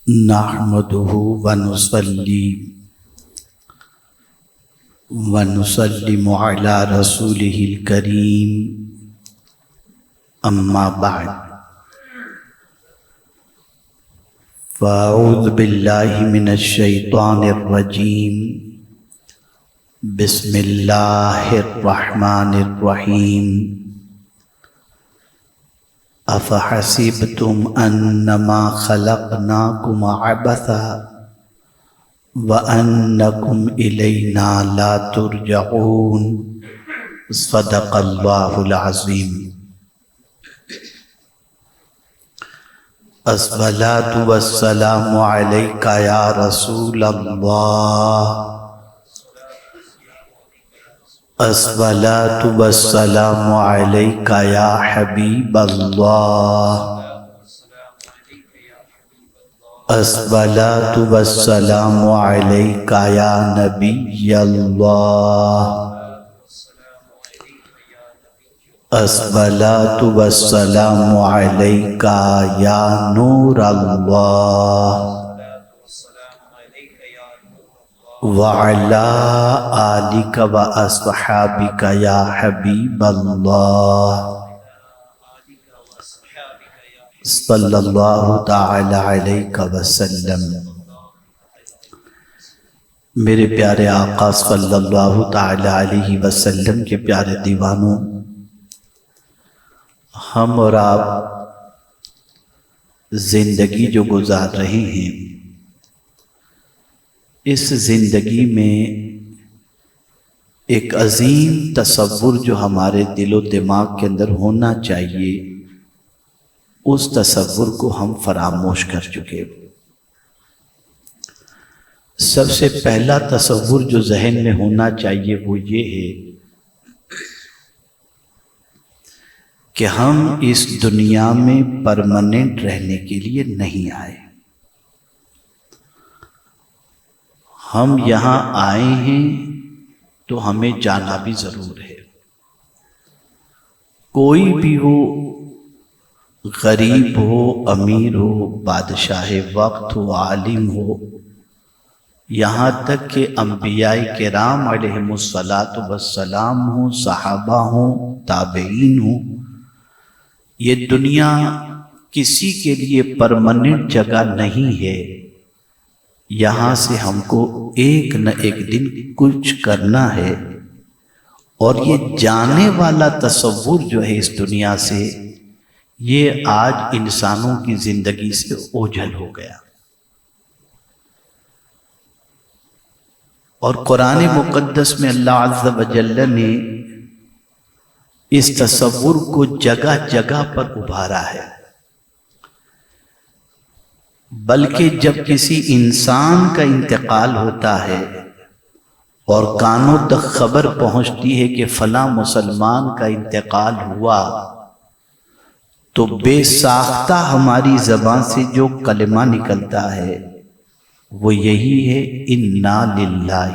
نحمده ونسلم على رسوله الكريم اما بعد فاعوذ بالله من الشیطان الرجیم بسم اللہ الرحمن الرحیم افحسبتم انما خلقناکم عبثا وانکم الینا لا ترجعون صدق اللہ العظیم۔ الصلاة والسلام علیک یا رسول اللہ، الصلاة والسلام علیک یا حبیب اللہ، الصلاة والسلام علیک یا نبی اللہ، الصلاة والسلام علیک یا نور اللہ، وعلی آلک و اصحابک یا حبیب اللہ، صلی اللہ تعالی علیہ وسلم۔ میرے پیارے آقا صلی اللہ تعالی علیہ وسلم کے پیارے دیوانوں، ہم اور آپ زندگی جو گزار رہے ہیں، اس زندگی میں ایک عظیم تصور جو ہمارے دل و دماغ کے اندر ہونا چاہیے، اس تصور کو ہم فراموش کر چکے۔ سب سے پہلا تصور جو ذہن میں ہونا چاہیے وہ یہ ہے کہ ہم اس دنیا میں پرماننٹ رہنے کے لیے نہیں آئے، ہم یہاں آئے ہیں تو ہمیں جانا بھی ضرور ہے۔ کوئی بھی ہو، غریب ہو، امیر ہو، بادشاہ وقت ہو، عالم ہو، یہاں تک کہ انبیاء کرام علیہم السلام ہوں، صحابہ ہوں، تابعین ہوں، یہ دنیا کسی کے لیے پرماننٹ جگہ نہیں ہے۔ یہاں سے ہم کو ایک نہ ایک دن کچھ کرنا ہے، اور یہ جانے والا تصور جو ہے اس دنیا سے، یہ آج انسانوں کی زندگی سے اوجھل ہو گیا۔ اور قرآن مقدس میں اللہ عز و جل نے اس تصور کو جگہ جگہ پر ابھارا ہے، بلکہ جب کسی انسان کا انتقال ہوتا ہے اور کانوں تک خبر پہنچتی ہے کہ فلاں مسلمان کا انتقال ہوا، تو بے ساختہ ہماری زبان سے جو کلمہ نکلتا ہے وہ یہی ہے، انا للہ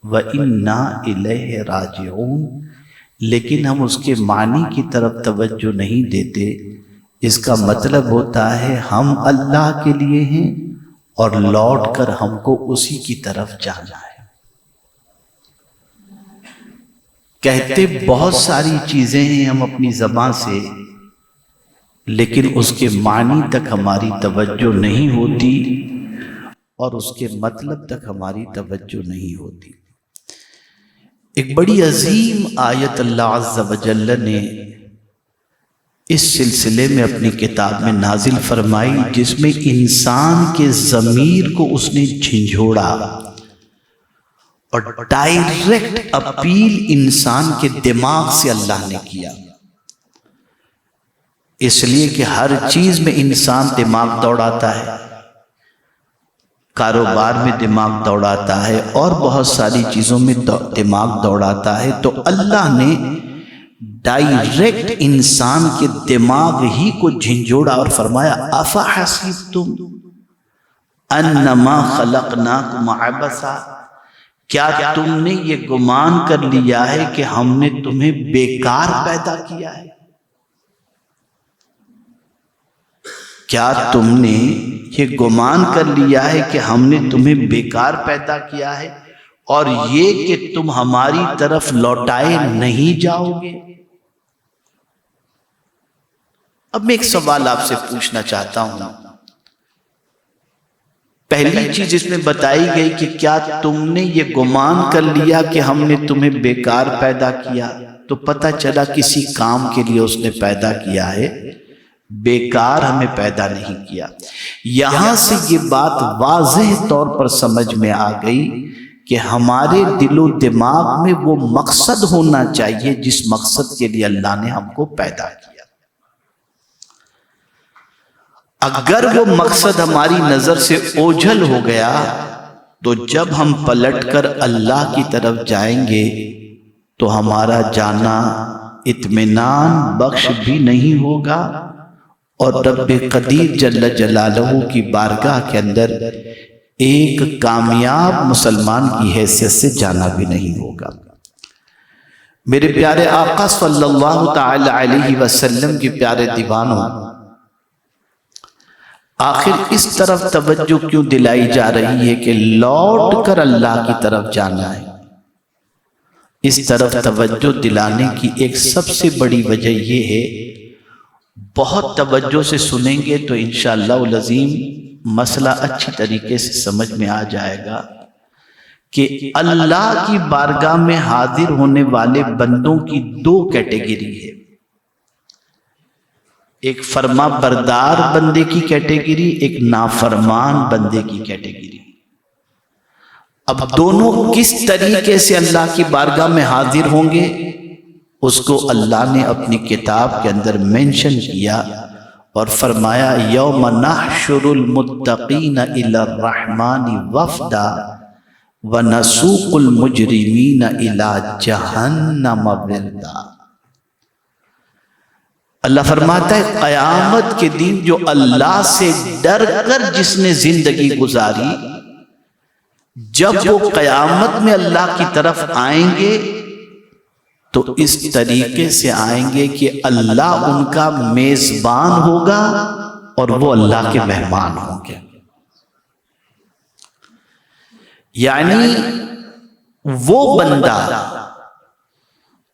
و انا الیہ راجعون۔ لیکن ہم اس کے معنی کی طرف توجہ نہیں دیتے۔ اس کا مطلب ہوتا ہے ہم اللہ کے لیے ہیں اور لوٹ کر ہم کو اسی کی طرف جانا ہے۔ کہتے بہت ساری چیزیں ہیں ہم اپنی زبان سے، لیکن اس کے معنی تک ہماری توجہ نہیں ہوتی اور اس کے مطلب تک ہماری توجہ نہیں ہوتی۔ ایک بڑی عظیم آیت اللہ عز و جل نے اس سلسلے میں اپنی کتاب میں نازل فرمائی، جس میں انسان کے ضمیر کو اس نے جھنجھوڑا اور ڈائریکٹ اپیل انسان کے دماغ سے اللہ نے کیا۔ اس لیے کہ ہر چیز میں انسان دماغ دوڑاتا ہے، کاروبار میں دماغ دوڑاتا ہے، اور بہت ساری چیزوں میں دماغ دوڑاتا ہے۔ تو اللہ نے ڈائریکٹ انسان کے دماغ ہی کو جھنجھوڑا اور فرمایا، افحسبتم انما خلقناکم عبثا، کیا تم نے یہ گمان کر لیا ہے کہ ہم نے تمہیں بیکار پیدا کیا ہے؟ کیا تم نے یہ گمان کر لیا ہے کہ ہم نے تمہیں بیکار پیدا کیا ہے اور یہ کہ تم ہماری طرف لوٹائے نہیں جاؤ گے؟ اب میں ایک سوال آپ سے پوچھنا چاہتا ہوں. پہلی چیز اس میں بتائی گئی کہ کیا تم نے یہ گمان کر لیا کہ ہم نے تمہیں بیکار پیدا کیا؟ تو پتہ چلا کسی کام کے لیے اس نے پیدا کیا ہے، بیکار ہمیں پیدا نہیں کیا. یہاں سے یہ بات واضح طور پر سمجھ میں آ گئی کہ ہمارے دل و دماغ میں وہ مقصد ہونا چاہیے جس مقصد کے لیے اللہ نے ہم کو پیدا کیا. اگر وہ مقصد ہماری نظر سے اوجھل ہو گیا تو جب ہم پلٹ کر اللہ کی طرف جائیں گے تو ہمارا جانا اطمینان بخش بھی نہیں ہوگا اور رب قدیر جل جلالہ کی بارگاہ کے اندر ایک کامیاب مسلمان کی حیثیت سے جانا بھی نہیں ہوگا. میرے پیارے آقا صلی اللہ تعالی علیہ وسلم کے پیارے دیوانوں، آخر اس طرف توجہ کیوں دلائی جا رہی ہے کہ لوٹ کر اللہ کی طرف جانا ہے؟ اس طرف توجہ دلانے کی ایک سب سے بڑی وجہ یہ ہے، بہت توجہ سے سنیں گے تو انشاءاللہ العظیم مسئلہ اچھی طریقے سے سمجھ میں آ جائے گا کہ اللہ کی بارگاہ میں حاضر ہونے والے بندوں کی دو کیٹیگری ہے. ایک فرما بردار بندے کی کیٹیگری، ایک نافرمان بندے کی کیٹیگری. اب دونوں کس طریقے سے اللہ کی بارگاہ میں حاضر ہوں گے اس کو اللہ نے اپنی کتاب کے اندر مینشن کیا اور فرمایا یوم نحشر المتقین الی الرحمن وفدا ونسوق المجرمین الی جہنم وردا. اللہ فرماتا ہے قیامت کے دن جو اللہ سے ڈر کر جس نے زندگی گزاری، جب وہ قیامت میں اللہ کی طرف آئیں گے تو اس طریقے سے آئیں گے کہ اللہ ان کا میزبان ہوگا اور وہ اللہ کے مہمان ہوں گے. یعنی وہ بندہ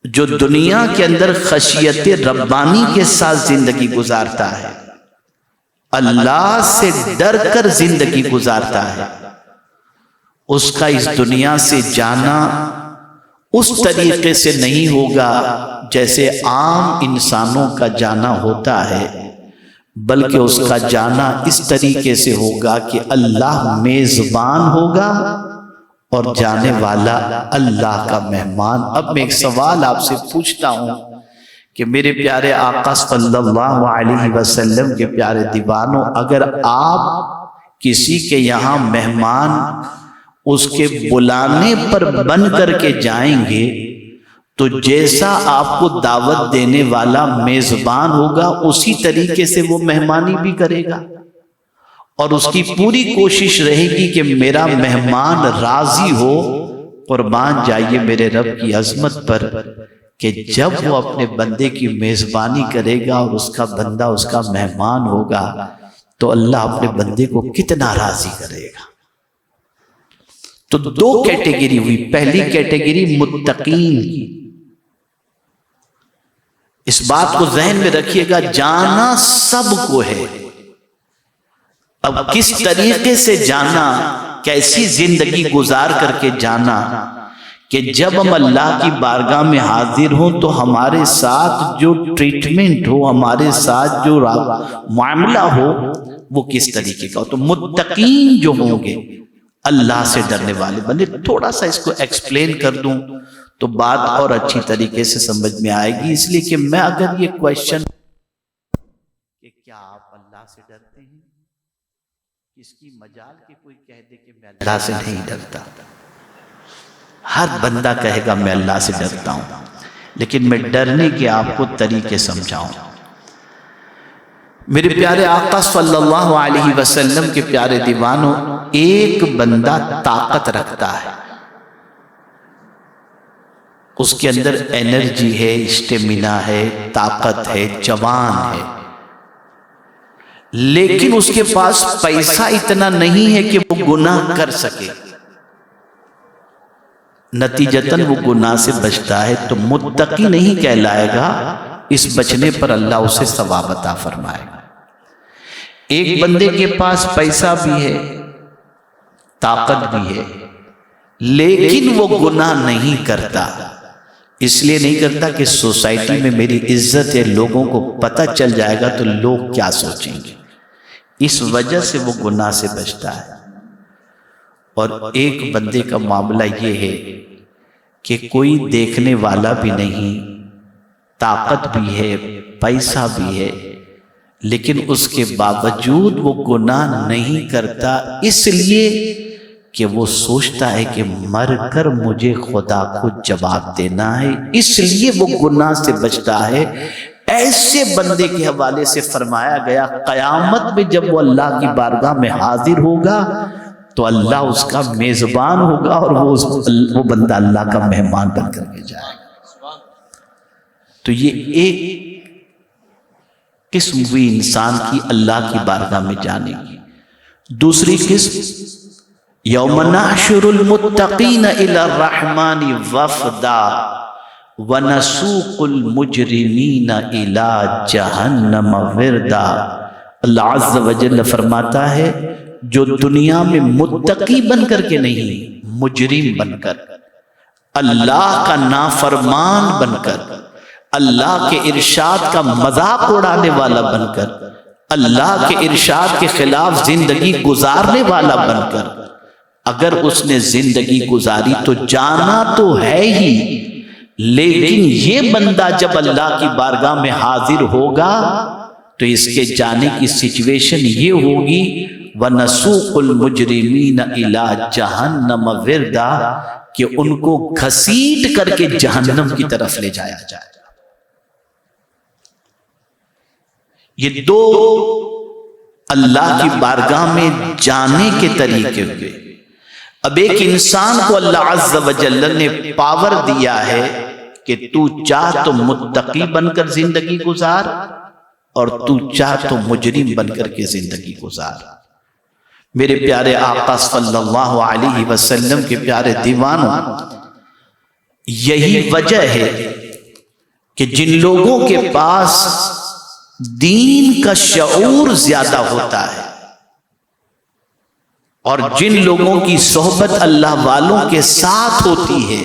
جو دنیا کے اندر خشیت ربانی کے ساتھ زندگی گزارتا ہے، اللہ سے ڈر کر زندگی گزارتا ہے، اس کا اس دنیا سے جانا اس طریقے سے نہیں ہوگا جیسے عام انسانوں کا جانا ہوتا ہے، بلکہ اس کا جانا اس طریقے سے ہوگا کہ اللہ میزبان ہوگا اور جانے والا اللہ کا مہمان. اب میں ایک سوال آپ سے پوچھتا ہوں کہ میرے پیارے آقا صلی اللہ علیہ وسلم کے پیارے دیوانوں، اگر آپ کسی کے یہاں مہمان اس کے بلانے پر بن کر کے جائیں گے تو جیسا آپ کو دعوت دینے والا میزبان ہوگا اسی طریقے سے وہ مہمانی بھی کرے گا اور اس کی پوری کوشش رہے گی کہ میرا مہمان راضی ہو. قربان جائیے میرے رب کی عظمت پر کہ جب وہ اپنے بندے کی میزبانی کرے گا اور اس کا بندہ اس کا مہمان ہوگا تو اللہ اپنے بندے کو کتنا راضی کرے گا. تو دو کیٹیگری ہوئی. پہلی کیٹیگری متقین کی. اس بات کو ذہن میں رکھیے گا، جانا سب کو ہے. اب کس طریقے سے جانا، کیسی زندگی گزار کر کے جانا کہ جب ہم اللہ کی بارگاہ میں حاضر ہوں تو ہمارے ساتھ جو ٹریٹمنٹ ہو، ہمارے ساتھ جو معاملہ ہو وہ کس طریقے کا ہو. تو متقین جو ہوں گے، اللہ سے ڈرنے والے بندے. تھوڑا سا اس کو ایکسپلین کر دوں تو بات اور اچھی طریقے سے سمجھ میں آئے گی. اس لیے کہ میں اگر یہ کویشچن کہ کیا آپ اللہ سے ڈرتے ہیں، اس کی مجال کہ کوئی کہہ دے کہ میں اللہ سے نہیں ڈرتا. ہر بندہ کہے گا میں اللہ سے ڈرتا ہوں، لیکن میں ڈرنے کے آپ کو طریقے سمجھاؤں. میرے پیارے آقا صلی اللہ علیہ وسلم کے پیارے دیوانوں، ایک بندہ طاقت رکھتا ہے، اس کے اندر انرجی ہے، اسٹیمنا ہے، طاقت ہے، جوان ہے، لیکن اس کے پاس پیسہ اتنا نہیں ہے کہ وہ گناہ کر سکے، نتیجتاً وہ گناہ سے بچتا ہے، تو متقی نہیں کہلائے گا، اس بچنے پر اللہ اسے ثواب عطا فرمائے گا۔ ایک بندے کے پاس پیسہ بھی ہے، طاقت بھی ہے، لیکن وہ گناہ نہیں کرتا، اس لیے نہیں کرتا کہ سوسائٹی میں میری عزت ہے، لوگوں کو پتہ چل جائے گا تو لوگ کیا سوچیں گے، اس وجہ سے وہ گناہ سے بچتا ہے۔ اور ایک بندے کا معاملہ یہ ہے کہ کوئی دیکھنے والا بھی نہیں، طاقت بھی ہے، پیسہ بھی ہے، لیکن اس کے باوجود وہ گناہ نہیں کرتا، اس لیے کہ وہ سوچتا ہے کہ مر کر مجھے خدا کو جواب دینا ہے، اس لیے وہ گناہ سے بچتا ہے۔ ایسے بندے کے حوالے سے فرمایا گیا قیامت میں جب وہ اللہ کی بارگاہ میں حاضر ہوگا تو اللہ اس کا میزبان ہوگا اور وہ بندہ اللہ کا مہمان بن کر کے جائے گا۔ تو یہ ایک قسم ہوئی انسان کی اللہ کی بارگاہ میں جانے کی۔ دوسری قسم یوم نحشر المتقین الی الرحمن وفدا وَنَسُوقُ الْمُجْرِمِينَ إِلَىٰ جَهَنَّمَ وِرْدًا۔ اللہ عز و جل فرماتا ہے جو دنیا میں متقی بن کر کے نہیں، مجرم بن کر، اللہ کا نافرمان بن کر، اللہ کے ارشاد کا مذاق اڑانے والا بن کر، اللہ کے ارشاد کے خلاف زندگی گزارنے والا بن کر اگر اس نے زندگی گزاری تو جانا تو ہے ہی، لیکن یہ بندہ جب اللہ کی بارگاہ میں حاضر ہوگا تو اس کے جانے کی سچویشن یہ ہوگی وَنَسُوقُ الْمُجْرِمِينَ إِلَىٰ جَهَنَّمَ وِرْدًا، کہ ان کو گھسیٹ کر کے جہنم کی طرف لے جایا جائے۔ یہ دو اللہ کی بارگاہ میں جانے کے طریقے ہوئے۔ اب ایک انسان کو اللہ عز و جل نے پاور دیا ہے کہ تو چاہ تو متقی بن کر زندگی گزار اور تو چاہ تو مجرم بن کر کے زندگی گزار۔ میرے پیارے آقا صلی اللہ علیہ وسلم کے پیارے دیوانوں، یہی وجہ ہے کہ جن لوگوں کے پاس دین کا شعور زیادہ ہوتا ہے اور جن لوگوں کی صحبت اللہ والوں کے ساتھ ہوتی ہے،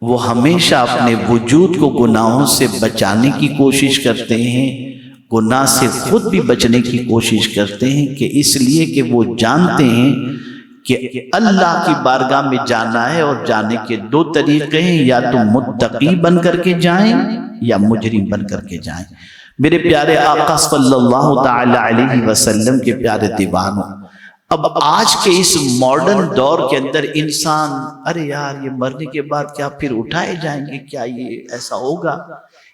وہ ہمیشہ اپنے وجود کو گناہوں سے بچانے کی کوشش کرتے ہیں، گناہ سے خود بھی بچنے کی کوشش کرتے ہیں، کہ اس لیے کہ وہ جانتے ہیں کہ اللہ کی بارگاہ میں جانا ہے اور جانے کے دو طریقے ہیں، یا تو متقی بن کر کے جائیں یا مجرم بن کر کے جائیں۔ میرے پیارے آقا صلی اللہ تعالی علیہ وسلم کے پیارے دیوانوں، اب آج کے اس ماڈرن دور کے اندر انسان ارے یار یہ مرنے کے بعد کیا پھر اٹھائے جائیں گے، کیا یہ ایسا ہوگا،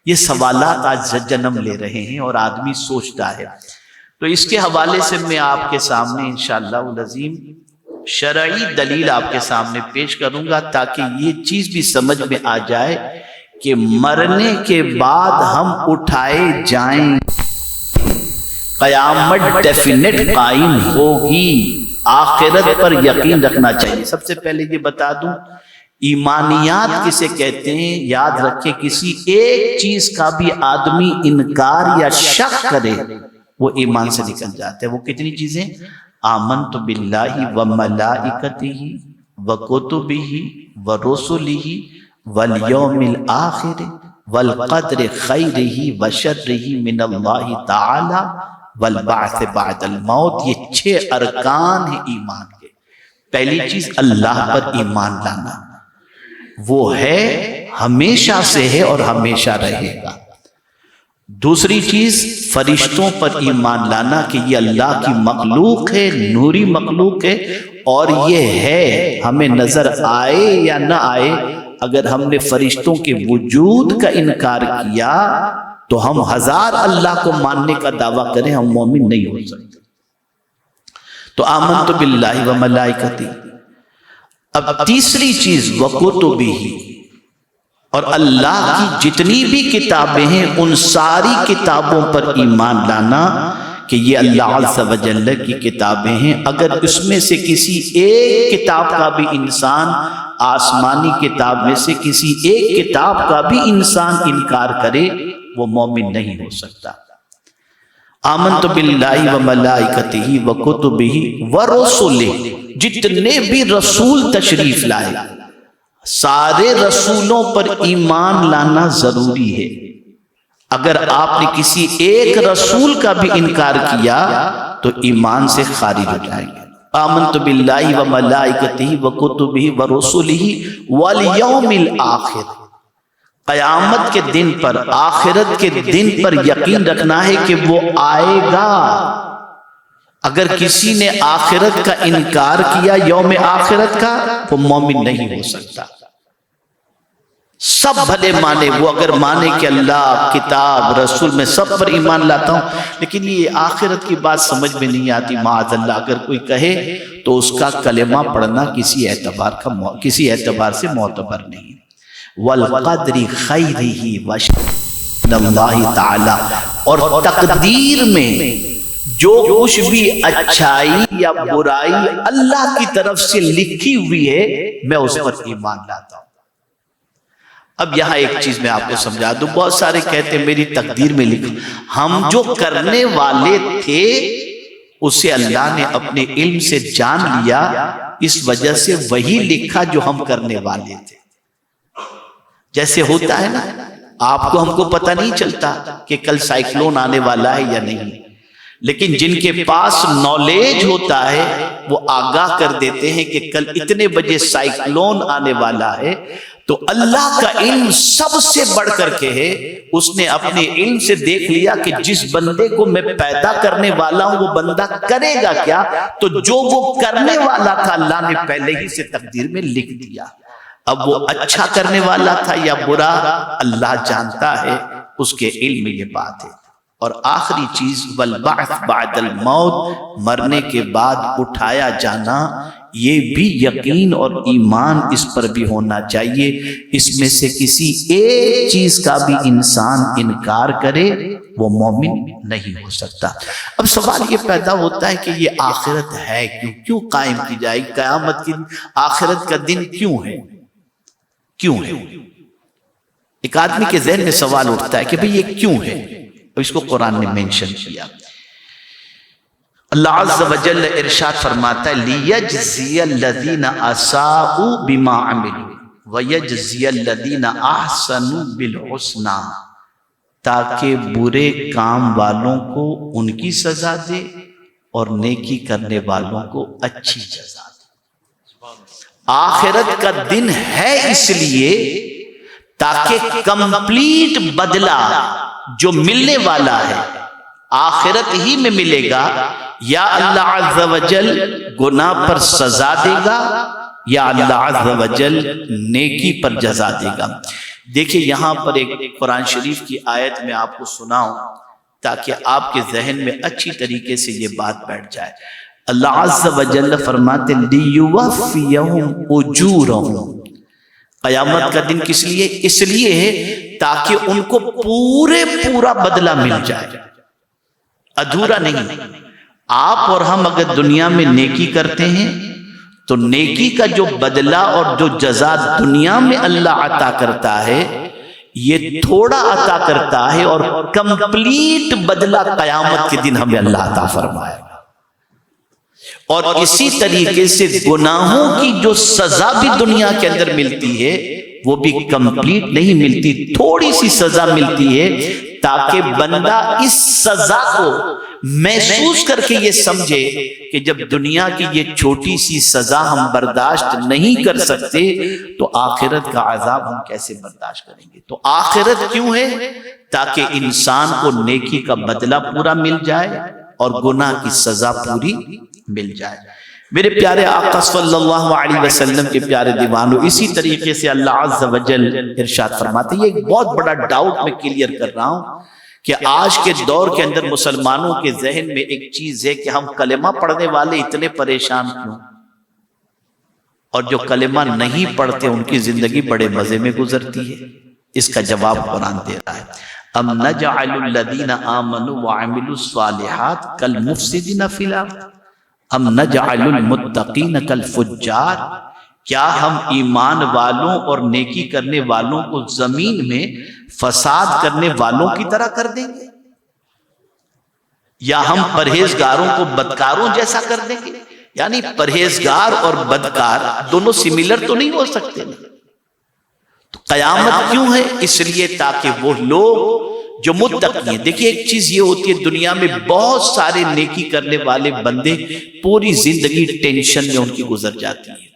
یہ سوالات آج جنم لے رہے ہیں اور آدمی سوچتا ہے۔ تو اس کے حوالے سے میں آپ کے سامنے انشاءاللہ العظیم شرعی دلیل آپ کے سامنے پیش کروں گا تاکہ یہ چیز بھی سمجھ میں آ جائے کہ مرنے کے بعد ہم اٹھائے جائیں، قیامت ڈیفینٹ قائم ہوگی، آخرت پر یقین رکھنا چاہیے۔ سب سے پہلے یہ بتا دوں ایمانیات کسے کہتے ہیں، یاد رکھے کسی ایک چیز کا بھی آدمی انکار یا شک کرے وہ ایمان سے نکل جاتا ہے۔ وہ کتنی چیزیں؟ آمنت باللہ وملائکتہ وکتبہ ورسلہ والیوم الآخر والقدر خیرہ وشرہ من اللہ تعالی والبعث بعد الموت۔ یہ 6 ارکان ہیں ایمان کے۔ پہلی چیز اللہ پر ایمان لانا، وہ ہے ہمیشہ سے ہے اور ہمیشہ رہے گا۔ دوسری چیز فرشتوں پر ایمان لانا کہ یہ اللہ کی مخلوق ہے، نوری مخلوق ہے، اور یہ ہے ہمیں نظر آئے یا نہ آئے، اگر ہم نے فرشتوں کے وجود کا انکار کیا تو ہم 1000 اللہ کو ماننے کا دعویٰ کریں ہم مومن نہیں ہو سکتے۔ تو آمنت باللہ وملائکتہ۔ اب تیسری چیز وکتبہ، اور اللہ کی جتنی بھی کتابیں ہیں ان ساری کتابوں پر ایمان لانا کہ یہ اللہ عز و جل کی کتابیں ہیں، اگر اس میں سے کسی ایک کتاب کا بھی انسان، آسمانی کتاب میں سے کسی ایک کتاب کا بھی انسان انکار کرے وہ مومن نہیں ہو سکتا۔ آمنت باللہ و ملائکتہ و کتبہ و رسلہ، جتنے بھی رسول تشریف لائے سارے رسولوں پر ایمان لانا ضروری ہے۔ اگر آپ نے کسی ایک رسول کا بھی انکار کیا تو ایمان سے خارج ہو جائیں گے۔ آمنت باللہ و ملائکتہ و کتبہ و رسلہ والیوم الآخر، قیامت کے دن پر، آخرت کے دن پر یقین رکھنا ہے کہ وہ آئے گا۔ اگر کسی نے آخرت کا انکار کیا، یوم آخرت کا، وہ مومن نہیں ہو سکتا۔ سب بھلے مانے، وہ اگر مانے کہ اللہ، کتاب، رسول، میں سب پر ایمان لاتا ہوں، لیکن یہ آخرت کی بات سمجھ میں نہیں آتی، معاذ اللہ اگر کوئی کہے تو اس کا کلمہ پڑھنا کسی اعتبار سے معتبر نہیں۔ وَالْقَدْرِ خَيْرِهِ وَشَرِّهِ اللہ تعالی، اور تقدیر میں جو کچھ بھی اچھائی یا برائی اللہ کی طرف سے لکھی ہوئی ہے میں اس پر ایمان لاتا ہوں۔ اب یہاں ایک چیز میں آپ کو سمجھا دوں، بہت سارے کہتے ہیں میری تقدیر میں لکھا، ہم جو کرنے والے تھے اسے اللہ نے اپنے علم سے جان لیا، اس وجہ سے وہی لکھا جو ہم کرنے والے تھے۔ جیسے ہوتا ہے نا، آپ کو ہم کو پتہ نہیں چلتا کہ کل سائیکلون آنے والا ہے یا نہیں، لیکن جن کے پاس نالج ہوتا ہے وہ آگاہ کر دیتے ہیں کہ کل اتنے بجے سائیکلون آنے والا ہے۔ تو اللہ کا علم سب سے بڑھ کر کے ہے، اس نے اپنے علم سے دیکھ لیا کہ جس بندے کو میں پیدا کرنے والا ہوں وہ بندہ کرے گا کیا، تو جو وہ کرنے والا تھا اللہ نے پہلے ہی سے تقدیر میں لکھ دیا۔ اب وہ اچھا کرنے والا تھا یا برا اللہ جانتا ہے، اس کے علم میں یہ بات ہے۔ اور آخری چیز، والبعث بعد الموت، مرنے کے بعد اٹھایا جانا، یہ بھی یقین اور ایمان اس پر بھی ہونا چاہیے۔ اس میں سے کسی ایک چیز کا بھی انسان انکار کرے وہ مومن نہیں ہو سکتا۔ اب سوال یہ پیدا ہوتا ہے کہ یہ آخرت ہے کیوں قائم کی جائے، قیامت کی آخرت کا دن کیوں ہے؟ ایک آدمی کے ذہن میں سوال اٹھتا ہے کہ بھئی یہ کیوں ہے، اور اس کو قرآن نے مینشن کیا۔ اللہ عز و جل ارشاد فرماتا ہے لِيَجْزِيَ الَّذِينَ أَسَاءُوا بِمَا عَمِلُوا وَيَجْزِيَ الَّذِينَ أَحْسَنُوا بِالْحُسْنَى، تاکہ برے کام والوں کو ان کی سزا دے اور نیکی کرنے والوں کو اچھی سزا دے۔ آخرت کا دن ہے اس لیے تاکہ کمپلیٹ بدلہ جو ملنے والا ہے آخرت ہی میں ملے گا، یا اللہ عز و جل گناہ پر سزا دے گا یا اللہ عز و جل نیکی پر جزا دے گا۔ دیکھیں یہاں پر ایک قرآن شریف کی آیت میں آپ کو سناؤں تاکہ آپ کے ذہن میں اچھی طریقے سے یہ بات بیٹھ جائے۔ اللہ عز و جل فرماتے لِيُوَفِّيَهُمْ أُجُورَهُمْ، قیامت کا دن کس لیے؟ اس لیے ہے تاکہ ان کو پورا بدلہ مل جائے، ادھورا نہیں۔ آپ اور ہم اگر دنیا میں نیکی کرتے ہیں تو نیکی کا جو بدلہ اور جو جزا دنیا میں اللہ عطا کرتا ہے یہ تھوڑا عطا کرتا ہے، اور کمپلیٹ بدلہ قیامت کے دن ہمیں اللہ عطا فرمائے گا۔ اور اسی طریقے سے گناہوں کی جو سزا بھی دنیا کے اندر ملتی ہے وہ بھی کمپلیٹ نہیں ملتی، تھوڑی سی سزا ملتی ہے تاکہ بندہ اس سزا کو محسوس کر کے یہ سمجھے کہ جب دنیا کی یہ چھوٹی سی سزا ہم برداشت نہیں کر سکتے تو آخرت کا عذاب ہم کیسے برداشت کریں گے۔ تو آخرت کیوں ہے؟ تاکہ انسان کو نیکی کا بدلہ پورا مل جائے اور گناہ کی سزا پوری مل جائے۔ میرے پیارے آقا صلی اللہ علیہ وسلم کے پیارے دیوانوں، اسی طریقے سے اللہ عز و جل ارشاد فرماتے ہیں، یہ ایک بہت بڑا ڈاؤٹ میں کلیئر کر رہا ہوں کہ آج کے دور کے اندر مسلمانوں کے ذہن میں ایک چیز ہے کہ ہم کلمہ پڑھنے والے اتنے پریشان کیوں، اور جو کلمہ نہیں پڑھتے ان کی زندگی بڑے مزے میں گزرتی ہے۔ اس کا جواب قرآن دے رہا ہے۔ ام نجعل الذین آمنوا وعملوا الصالحات کالمفسدین فی الارض ام نجعل المتقین کالفجار، کیا ہم ایمان والوں اور نیکی کرنے والوں کو زمین میں فساد کرنے والوں کی طرح کر دیں گے، یا ہم پرہیزگاروں کو بدکاروں جیسا کر دیں گے؟ یعنی پرہیزگار اور بدکار دونوں سملر تو نہیں ہو سکتے نا۔ تو قیامت کیوں ہے؟ اس لیے تاکہ وہ لوگ جو متقی ہیں، دیکھیں ایک چیز یہ ہوتی ہے دنیا میں بہت سارے نیکی کرنے والے بندے پوری زندگی ٹینشن میں ان کی گزر جاتی ہے،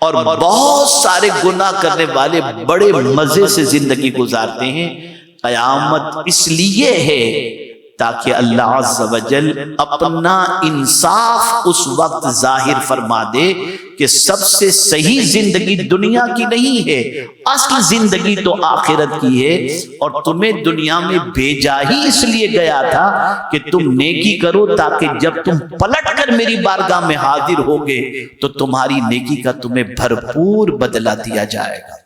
اور بہت سارے گناہ کرنے والے بڑے مزے سے زندگی گزارتے ہیں۔ قیامت اس لیے ہے تاکہ اللہ عز و جل اپنا انصاف اس وقت ظاہر فرما دے کہ سب سے صحیح زندگی دنیا کی نہیں ہے، اصل زندگی تو آخرت کی ہے، اور تمہیں دنیا میں بھیجا ہی اس لیے گیا تھا کہ تم نیکی کرو، تاکہ جب تم پلٹ کر میری بارگاہ میں حاضر ہوگے تو تمہاری نیکی کا تمہیں بھرپور بدلہ دیا جائے گا۔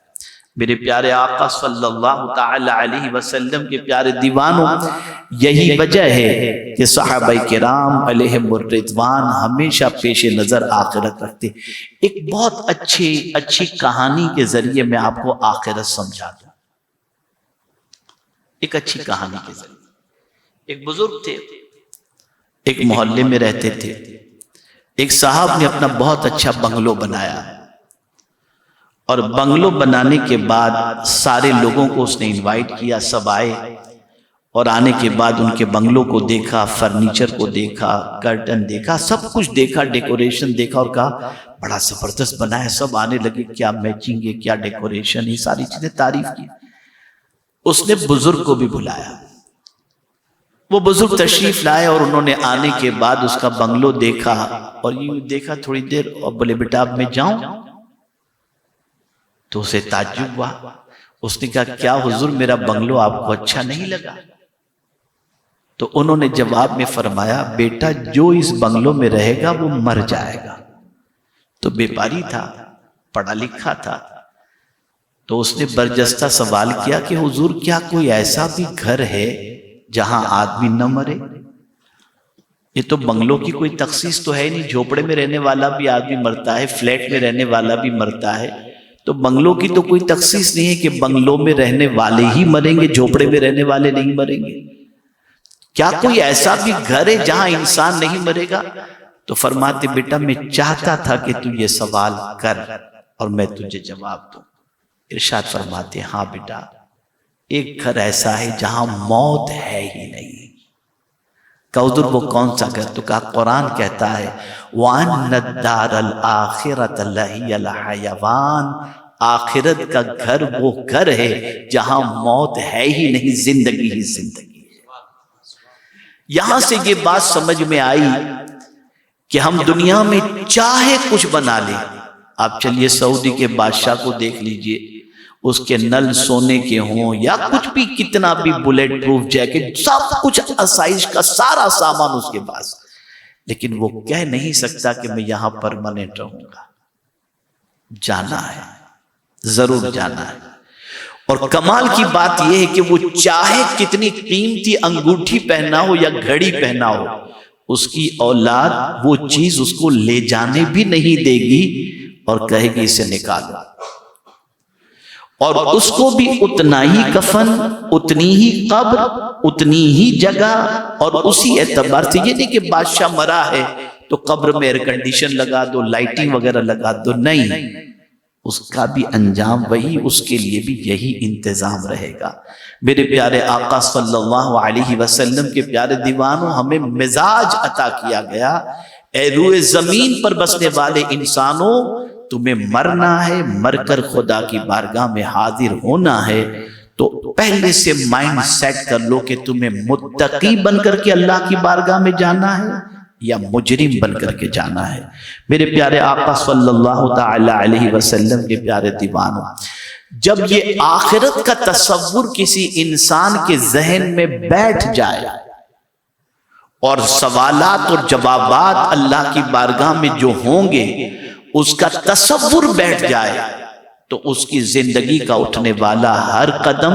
میرے پیارے آقا صلی اللہ تعالی علیہ وسلم کے پیارے دیوانوں، یہی وجہ ہے کہ صحابہ کرام علیہم الرضوان ہمیشہ پیش نظر آخرت رکھتے۔ ایک بہت اچھی کہانی کے ذریعے میں آپ کو آخرت سمجھا دوں۔ ایک اچھی کہانی کے ذریعے، ایک بزرگ تھے، ایک محلے میں رہتے تھے۔ ایک صاحب نے اپنا بہت اچھا بنگلو بنایا، اور بنگلو بنانے کے بعد سارے لوگوں کو اس نے انوائٹ کیا، سب آئے، اور آنے کے بعد ان کے بنگلو کو دیکھا، فرنیچر کو دیکھا، کرٹن دیکھا، سب کچھ دیکھا، ڈیکوریشن دیکھا، اور کہا بڑا زبردست بنا ہے۔ سب آنے لگے، کیا میچنگ ہے، کیا ڈیکوریشن ہے، ساری چیزیں تعریف کی۔ اس نے بزرگ کو بھی بلایا، وہ بزرگ تشریف لائے، اور انہوں نے آنے کے بعد اس کا بنگلو دیکھا، اور یوں دیکھا تھوڑی دیر، اور بولے بیٹا اب میں جاؤں؟ تو اسے تعجب ہوا۔ اس نے کہا کیا حضور میرا بنگلو آپ کو اچھا نہیں لگا؟ تو انہوں نے جواب میں فرمایا بیٹا جو اس بنگلو میں رہے گا وہ مر جائے گا۔ تو بیپاری تھا، پڑھا لکھا تھا، تو اس نے برجستہ سوال کیا کہ حضور کیا کوئی ایسا بھی گھر ہے جہاں آدمی نہ مرے؟ یہ تو بنگلو کی کوئی تخصیص تو ہے نہیں، جھوپڑے میں رہنے والا بھی آدمی مرتا ہے، فلیٹ میں رہنے والا بھی مرتا ہے، تو بنگلو کی تو کوئی تخصیص نہیں ہے کہ بنگلو میں رہنے والے ہی مریں گے، جھوپڑے میں رہنے والے نہیں مریں گے۔ کیا کوئی ایسا بھی گھر ہے جہاں انسان نہیں مرے گا؟ تو فرماتے بیٹا میں چاہتا تھا کہ تو یہ سوال کر اور میں تجھے جواب دوں۔ ارشاد فرماتے ہاں بیٹا، ایک گھر ایسا ہے جہاں موت ہے ہی نہیں۔ کہ حضور وہ کون سا گھر؟ تو کہا قرآن کہتا ہے وَأَنَّ الدَّارَ الْآخِرَةَ لَهِيَ الْحَيَوَانُ، آخرت کا گھر وہ گھر ہے جہاں موت ہے ہی نہیں، زندگی ہی زندگی ہے۔ یہاں سے یہ بات سمجھ میں آئی کہ ہم دنیا میں چاہے کچھ بنا لیں۔ آپ چلیے سعودی کے بادشاہ کو دیکھ لیجئے، اس کے نل سونے کے ہوں یا کچھ بھی، کتنا بھی بلیٹ پروف جیکٹ، سب کچھ آسائش کا سارا سامان اس کے پاس، لیکن وہ کہہ نہیں سکتا کہ میں یہاں پرماننٹ رہوں گا۔ جانا ہے، ضرور جانا ہے۔ اور کمال کی بات یہ ہے کہ وہ چاہے کتنی قیمتی انگوٹھی پہنا ہو یا گھڑی پہنا ہو، اس کی اولاد وہ چیز اس کو لے جانے بھی نہیں دے گی اور کہے گی اسے نکالو، اور اس کو بھی اتنا ہی کفن، اتنی ہی قبر، اتنی ہی جگہ، اور اسی اعتبار سے یہ نہیں کہ بادشاہ مرا ہے تو قبر میں ایئر کنڈیشن لگا دو، لائٹنگ وغیرہ لگا دو، نہیں، اس کا بھی انجام وہی، اس کے لیے بھی یہی انتظام رہے گا۔ میرے پیارے آقا صلی اللہ علیہ وسلم کے پیارے دیوانوں، ہمیں مزاج عطا کیا گیا، اے روئے زمین پر بسنے والے انسانوں، تمہیں مرنا ہے، مر کر خدا کی بارگاہ میں حاضر ہونا ہے، تو پہلے سے مائنڈ سیٹ کر لو کہ تمہیں متقی بن کر کے اللہ کی بارگاہ میں جانا ہے یا مجرم بن کر کے جانا ہے۔ میرے پیارے آقا صلی اللہ تعالی علیہ وسلم کے پیارے دیوانوں، جب یہ آخرت کا تصور کسی انسان کے ذہن میں بیٹھ جائے اور سوالات اور جوابات اللہ کی بارگاہ میں جو ہوں گے اس کا تصور بیٹھ جائے، تو اس کی زندگی کا اٹھنے والا ہر قدم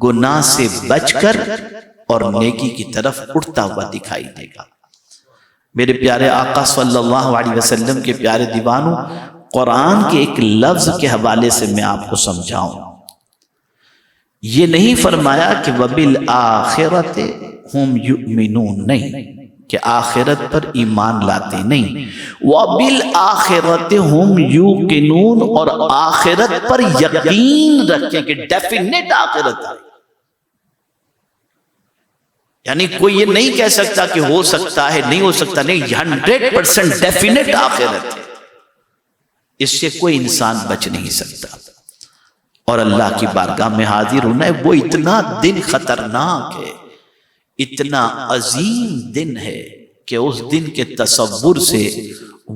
گناہ سے بچ کر اور نیکی کی طرف اٹھتا ہوا دکھائی دے گا۔ میرے پیارے آقا صلی اللہ علیہ وسلم کے پیارے دیوانوں، قرآن کے ایک لفظ کے حوالے سے میں آپ کو سمجھاؤں۔ یہ نہیں فرمایا کہ وَبِالْآخِرَةِ هُمْ يُؤْمِنُونَ، نہیں کہ آخرت پر ایمان لاتے، نہیں، وَبِالْآخِرَةِ هُمْ يُوقِنُونَ، اور آخرت پر یقین رکھیں کہ ڈیفینیٹ آخرت ہے۔ یعنی کوئی یہ نہیں کہہ سکتا کہ ہو سکتا ہے، نہیں ہو سکتا، نہیں، 100% ڈیفینیٹ آخرت ہے۔ اس سے کوئی انسان بچ نہیں سکتا۔ اور اللہ کی بارگاہ میں حاضر ہونا ہے، وہ اتنا دن خطرناک ہے، اتنا عظیم دن ہے کہ اس دن کے تصور سے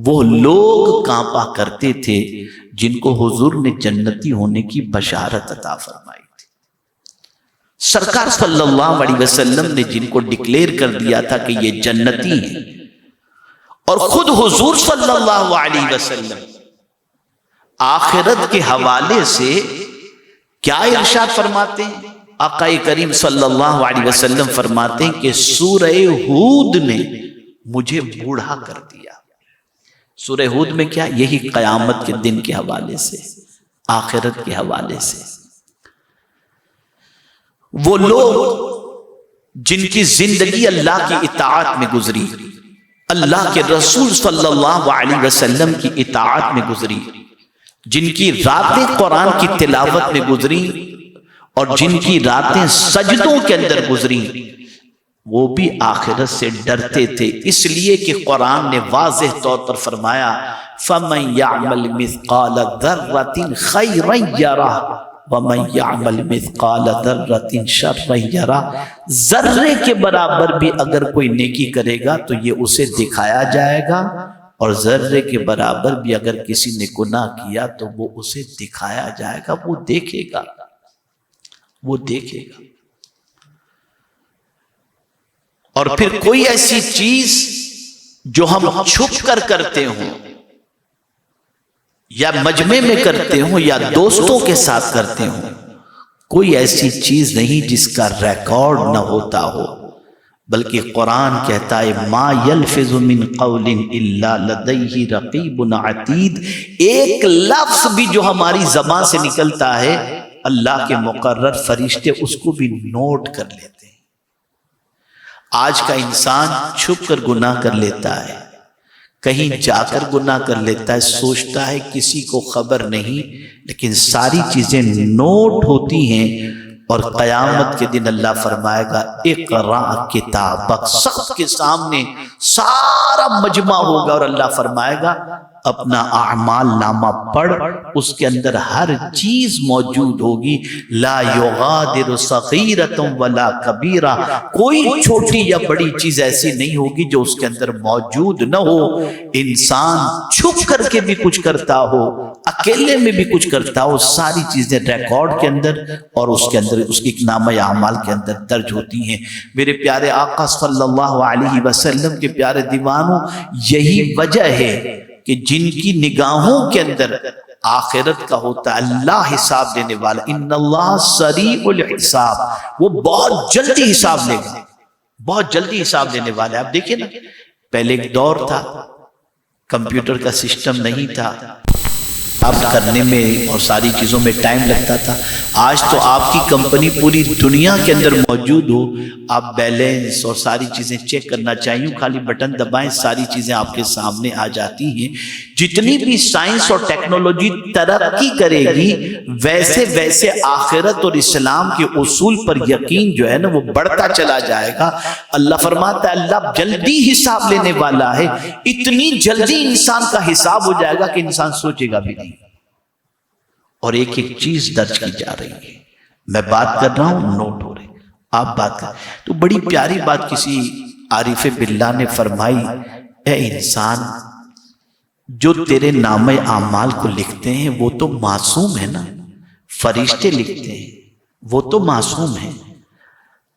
وہ لوگ کانپا کرتے تھے جن کو حضور نے جنتی ہونے کی بشارت عطا فرمائی تھی۔ سرکار صلی اللہ علیہ وسلم نے جن کو ڈکلیئر کر دیا تھا کہ یہ جنتی ہیں، اور خود حضور صلی اللہ علیہ وسلم آخرت کے حوالے سے کیا ارشاد فرماتے ہیں؟ آقا کریم صلی اللہ علیہ وسلم فرماتے ہیں کہ سورہ ہود نے مجھے بوڑھا کر دیا۔ سورہ ہود میں کیا؟ یہی قیامت کے دن کے حوالے سے، آخرت کے حوالے سے۔ وہ لوگ جن کی زندگی اللہ کی اطاعت میں گزری، اللہ کے رسول صلی اللہ علیہ وسلم کی اطاعت میں گزری، جن کی راتیں قرآن کی تلاوت میں گزری اور جن کی راتیں سجدوں کے اندر گزری، وہ بھی آخرت سے ڈرتے تھے، اس لیے کہ قرآن نے واضح طور پر فرمایا فَمَن يَعْمَلْ مِثْقَالَ ذَرَّةٍ خَيْرًا يَرَهُ وَمَن يَعْمَلْ مِثْقَالَ ذَرَّةٍ شَرًّا يَرَهُ۔ ذرے کے برابر بھی اگر کوئی نیکی کرے گا تو یہ اسے دکھایا جائے گا، اور ذرے کے برابر بھی اگر کسی نے گناہ کیا تو وہ اسے دکھایا جائے گا، وہ دیکھے گا، وہ دیکھے گا۔ اور پھر کوئی ایسی چیز جو ہم چھپ کر کرتے ہوں، یا مجمع میں کرتے ہوں، یا دوستوں کے ساتھ کرتے ہوں، کوئی ایسی چیز نہیں جس کا ریکارڈ نہ ہوتا ہو، بلکہ قرآن کہتا ہے ما یلفظ من قول الا لدیہ رقیب عتید، ایک لفظ بھی جو ہماری زبان سے نکلتا ہے اللہ کے مقرر فرشتے اس کو بھی نوٹ کر لیتے ہیں۔ آج کا انسان چھپ کر گناہ کر لیتا ہے، کہیں جا کر گناہ کر لیتا ہے، سوچتا ہے کسی کو خبر نہیں، لیکن ساری چیزیں نوٹ ہوتی ہیں، اور قیامت کے دن اللہ فرمائے گا اقرأ کتابک، سب کے سامنے سارا مجمع ہوگا اور اللہ فرمائے گا اپنا اعمال نامہ پڑھ، اس کے اندر ہر چیز موجود ہوگی، لا یغادر صغیرۃ ولا کبیرہ، کوئی چھوٹی یا بڑی چیز ایسی نہیں ہوگی جو اس کے اندر موجود نہ ہو۔ انسان چھپ کر کے بھی کچھ کرتا ہو، اکیلے میں بھی کچھ کرتا ہو، ساری چیزیں ریکارڈ کے اندر اور اس کے اندر اس کی نامہ اعمال کے اندر درج ہوتی ہیں۔ میرے پیارے آقا صلی اللہ علیہ وسلم کے پیارے دیوانوں، یہی وجہ ہے کہ جن کی نگاہوں کے اندر آخرت کا ہوتا ہے، اللہ حساب لینے والا، ان اللہ سریع الحساب، وہ بہت جلدی حساب لے گا، بہت جلدی حساب لینے والا ہے۔ آپ دیکھیں نا، پہلے ایک دور تھا، کمپیوٹر کا سسٹم نہیں تھا، اب کرنے میں اور ساری چیزوں میں ٹائم لگتا تھا۔ آج تو آپ کی کمپنی پوری دنیا کے اندر موجود ہو، آپ بیلنس اور ساری چیزیں چیک کرنا چاہیے، خالی بٹن دبائیں، ساری چیزیں آپ کے سامنے آ جاتی ہیں۔ جتنی بھی سائنس اور ٹیکنالوجی ترقی کرے گی، ویسے ویسے آخرت اور اسلام کے اصول پر یقین جو ہے نا وہ بڑھتا چلا جائے گا۔ اللہ فرماتا ہے اللہ جلدی حساب لینے والا ہے، اتنی جلدی انسان کا حساب ہو جائے گا کہ انسان سوچے گا بھی نہیں، اور ایک ایک چیز درج کی جا رہی ہے۔ میں بات کر رہا ہوں، نوٹ ہو رہے، آپ بات کر، تو بڑی پیاری بات کسی عارف باللہ نے فرمائی، اے انسان، جو تیرے نام اعمال کو لکھتے ہیں وہ تو معصوم ہے نا، فرشتے لکھتے ہیں، وہ تو معصوم ہیں،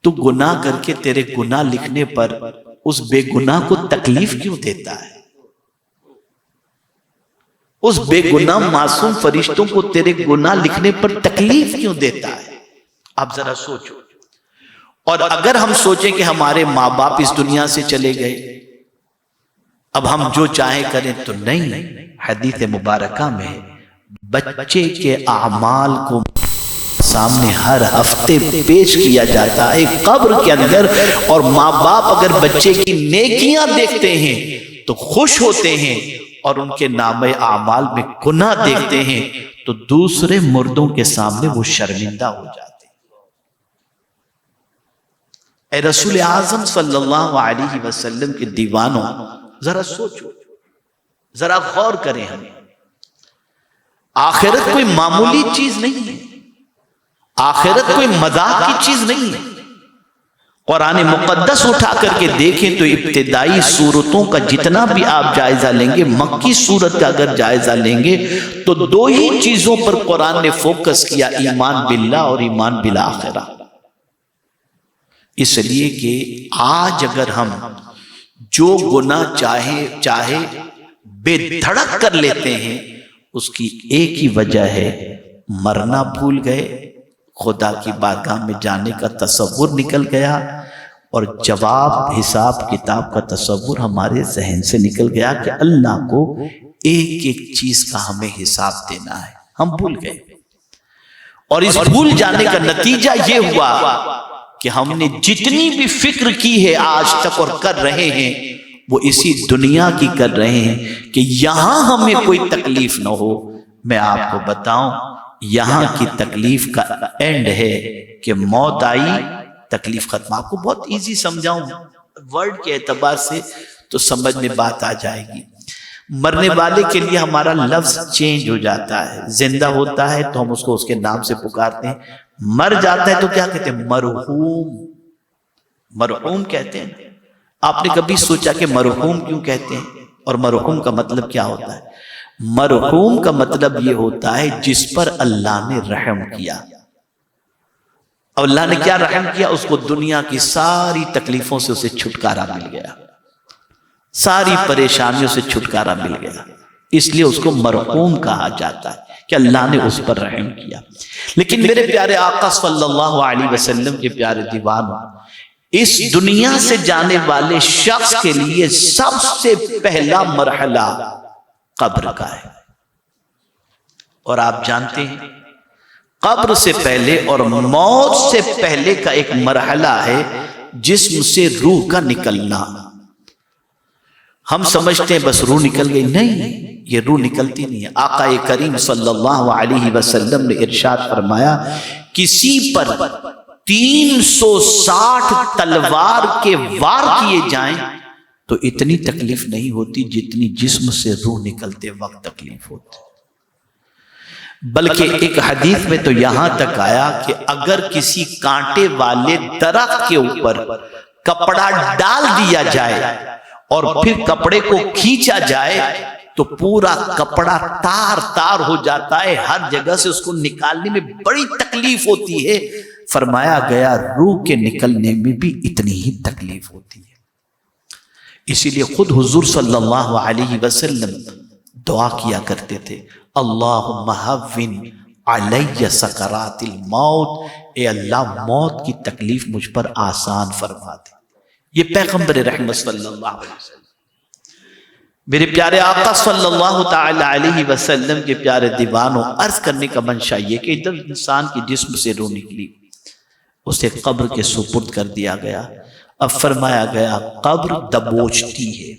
تو گناہ کر کے تیرے گناہ لکھنے پر اس بے گناہ کو تکلیف کیوں دیتا ہے؟ اس بے گناہ معصوم فرشتوں کو تیرے گناہ لکھنے پر تکلیف کیوں دیتا ہے؟ آپ ذرا سوچو. اور اگر ہم سوچیں کہ ہمارے ماں باپ اس دنیا سے چلے گئے، اب ہم جو چاہیں کریں، تو نہیں. حدیث مبارکہ میں بچے کے اعمال کو سامنے ہر ہفتے پیش کیا جاتا ہے قبر کے اندر، اور ماں باپ اگر بچے کی نیکیاں دیکھتے ہیں تو خوش ہوتے ہیں، اور ان کے نامہ اعمال میں گناہ دیکھتے ہیں تو دوسرے مردوں کے سامنے وہ شرمندہ ہو جاتے ہیں. اے رسول اعظم صلی اللہ علیہ وسلم کے دیوانوں، ذرا سوچو، ذرا غور کریں. ہم آخرت کوئی معمولی چیز نہیں ہے، آخرت کوئی مذاق کی چیز نہیں ہے. قرآن مقدس اٹھا کر کے دیکھیں تو ابتدائی سورتوں کا جتنا بھی آپ جائزہ لیں گے، مکی سورت کا اگر جائزہ لیں گے تو دو ہی چیزوں پر قرآن نے فوکس کیا، ایمان باللہ اور ایمان بالآخرہ. اس لیے کہ آج اگر ہم جو گناہ چاہے بے دھڑک کر لیتے ہیں، اس کی ایک ہی وجہ ہے، مرنا بھول گئے، خدا کی بارگاہ میں جانے کا تصور نکل گیا، اور جواب حساب کتاب کا تصور ہمارے ذہن سے نکل گیا کہ اللہ کو ایک ایک چیز کا ہمیں حساب دینا ہے. ہم بھول گئے، اور اس بھول جانے کا نتیجہ یہ ہوا کہ ہم نے جتنی بھی فکر کی ہے آج تک اور کر رہے ہیں، وہ اسی دنیا کی کر رہے ہیں کہ یہاں ہمیں کوئی تکلیف نہ ہو. میں آپ کو بتاؤں، یہاں کی تکلیف کا اینڈ ہے کہ موت آئی، تکلیف ختم. آپ کو بہت ایزی سمجھاؤں ورڈ کے اعتبار سے تو سمجھ میں بات آ جائے گی. مرنے والے کے لیے ہمارا لفظ چینج ہو جاتا ہے. زندہ ہوتا ہے تو ہم اس کو اس کے نام سے پکارتے ہیں، مر جاتا ہے تو کیا کہتے ہیں؟ مرحوم. مرحوم کہتے ہیں. آپ نے کبھی سوچا کہ مرحوم کیوں کہتے ہیں، اور مرحوم کا مطلب کیا ہوتا ہے؟ مرحوم کا مطلب یہ ہوتا ہے جس پر اللہ نے رحم کیا. اور اللہ نے کیا رحم کیا؟ اس کو دنیا کی ساری تکلیفوں سے اسے چھٹکارا مل گیا، ساری پریشانیوں سے چھٹکارا مل گیا. اس لیے اس کو مرحوم کہا جاتا ہے کہ اللہ نے اس پر رحم کیا. لیکن میرے پیارے آقا صلی اللہ علیہ وسلم کے پیارے دیوانوں، اس دنیا سے جانے والے شخص کے لیے سب سے پہلا مرحلہ قبر کا ہے. اور آپ جانتے ہیں قبر سے پہلے اور موت سے پہلے کا ایک مرحلہ ہے جسم سے روح کا نکلنا. ہم سمجھتے ہیں بس روح نکل گئی، نہیں، یہ روح نکلتی نہیں ہے. آقا کریم صلی اللہ علیہ وسلم نے ارشاد فرمایا، کسی پر 360 تلوار کے وار کیے جائیں تو اتنی تکلیف نہیں ہوتی جتنی جسم سے روح نکلتے وقت تکلیف ہوتی. بلکہ ایک حدیث میں تو یہاں تک آیا کہ اگر کسی کانٹے والے درخت کے اوپر کپڑا ڈال دیا جائے اور پھر کپڑے کو کھینچا جائے تو پورا کپڑا تار تار ہو جاتا ہے، ہر جگہ سے اس کو نکالنے میں بڑی تکلیف ہوتی ہے. فرمایا گیا روح کے نکلنے میں بھی اتنی ہی تکلیف ہوتی ہے. اسی لیے خود حضور صلی اللہ علیہ وسلم دعا کیا کرتے تھے، اللہم ہون علی سکرات الموت، اے اللہ موت کی تکلیف مجھ پر آسان فرما دے. یہ پیغمبر رحمت صلی اللہ علیہ وسلم، میرے پیارے آقا صلی اللہ تعالی علیہ وسلم کے پیارے دیوانوں، عرض کرنے کا منشا یہ کہ ادھر انسان کی جسم سے روح نکلی، اسے قبر کے سپرد کر دیا گیا. اب فرمایا گیا قبر دبوچتی ہے،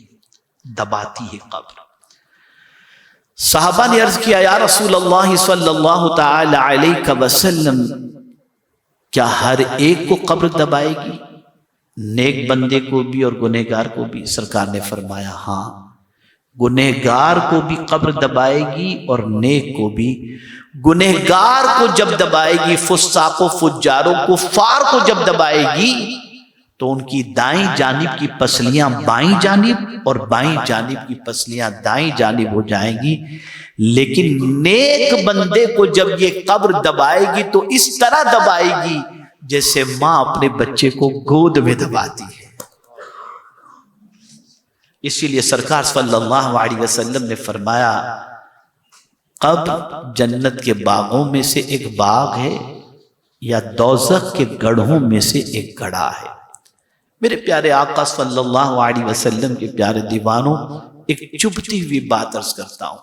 دباتی ہے قبر. صحابہ نے عرض کیا یا رسول اللہ صلی اللہ تعالی علیہ وسلم، کیا ہر ایک کو قبر دبائے گی، نیک بندے کو بھی اور گنہگار کو بھی؟ سرکار نے فرمایا ہاں، گنہگار کو بھی قبر دبائے گی اور نیک کو بھی. گنہگار کو جب دبائے گی، فساق و فجاروں کفار کو جب دبائے گی تو ان کی دائیں جانب کی پسلیاں بائیں جانب اور بائیں جانب کی پسلیاں دائیں جانب ہو جائیں گی. لیکن نیک بندے کو جب یہ قبر دبائے گی تو اس طرح دبائے گی جیسے ماں اپنے بچے کو گود میں دباتی ہے. اسی لیے سرکار صلی اللہ علیہ وسلم نے فرمایا قبر جنت کے باغوں میں سے ایک باغ ہے یا دوزخ کے گڑھوں میں سے ایک گڑھا ہے۔ میرے پیارے آقا صلی اللہ علیہ وسلم کے پیارے دیوانوں، ایک چبھتی ہوئی بات عرض کرتا ہوں۔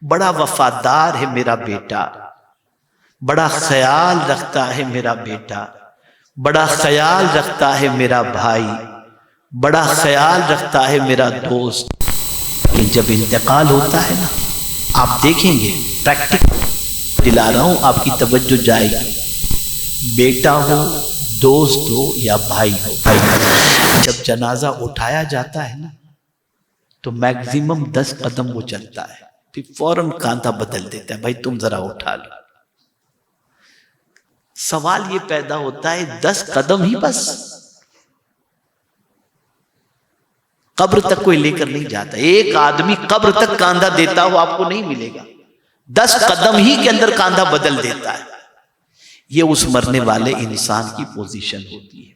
بڑا وفادار ہے میرا بیٹا، بڑا خیال رکھتا ہے میرا بیٹا، بڑا خیال رکھتا ہے میرا بھائی، بڑا خیال رکھتا ہے میرا دوست، کہ جب انتقال ہوتا ہے نا، آپ دیکھیں گے، پریکٹیکل دلا رہا ہوں، آپ کی توجہ جائے گی، بیٹا ہو، دوست ہو یا بھائی ہو، جب جنازہ اٹھایا جاتا ہے نا تو میکزیمم 10 قدم وہ چلتا ہے، پھر فوراً کاندھا بدل دیتا ہے، بھائی تم ذرا اٹھا لو۔ سوال یہ پیدا ہوتا ہے 10 قدم ہی بس؟ قبر تک کوئی لے کر نہیں جاتا، ایک آدمی قبر تک کاندھا دیتا ہو آپ کو نہیں ملے گا، 10 قدم ہی کے اندر کاندھا بدل دیتا ہے۔ یہ اس مرنے والے انسان کی پوزیشن ہوتی ہے۔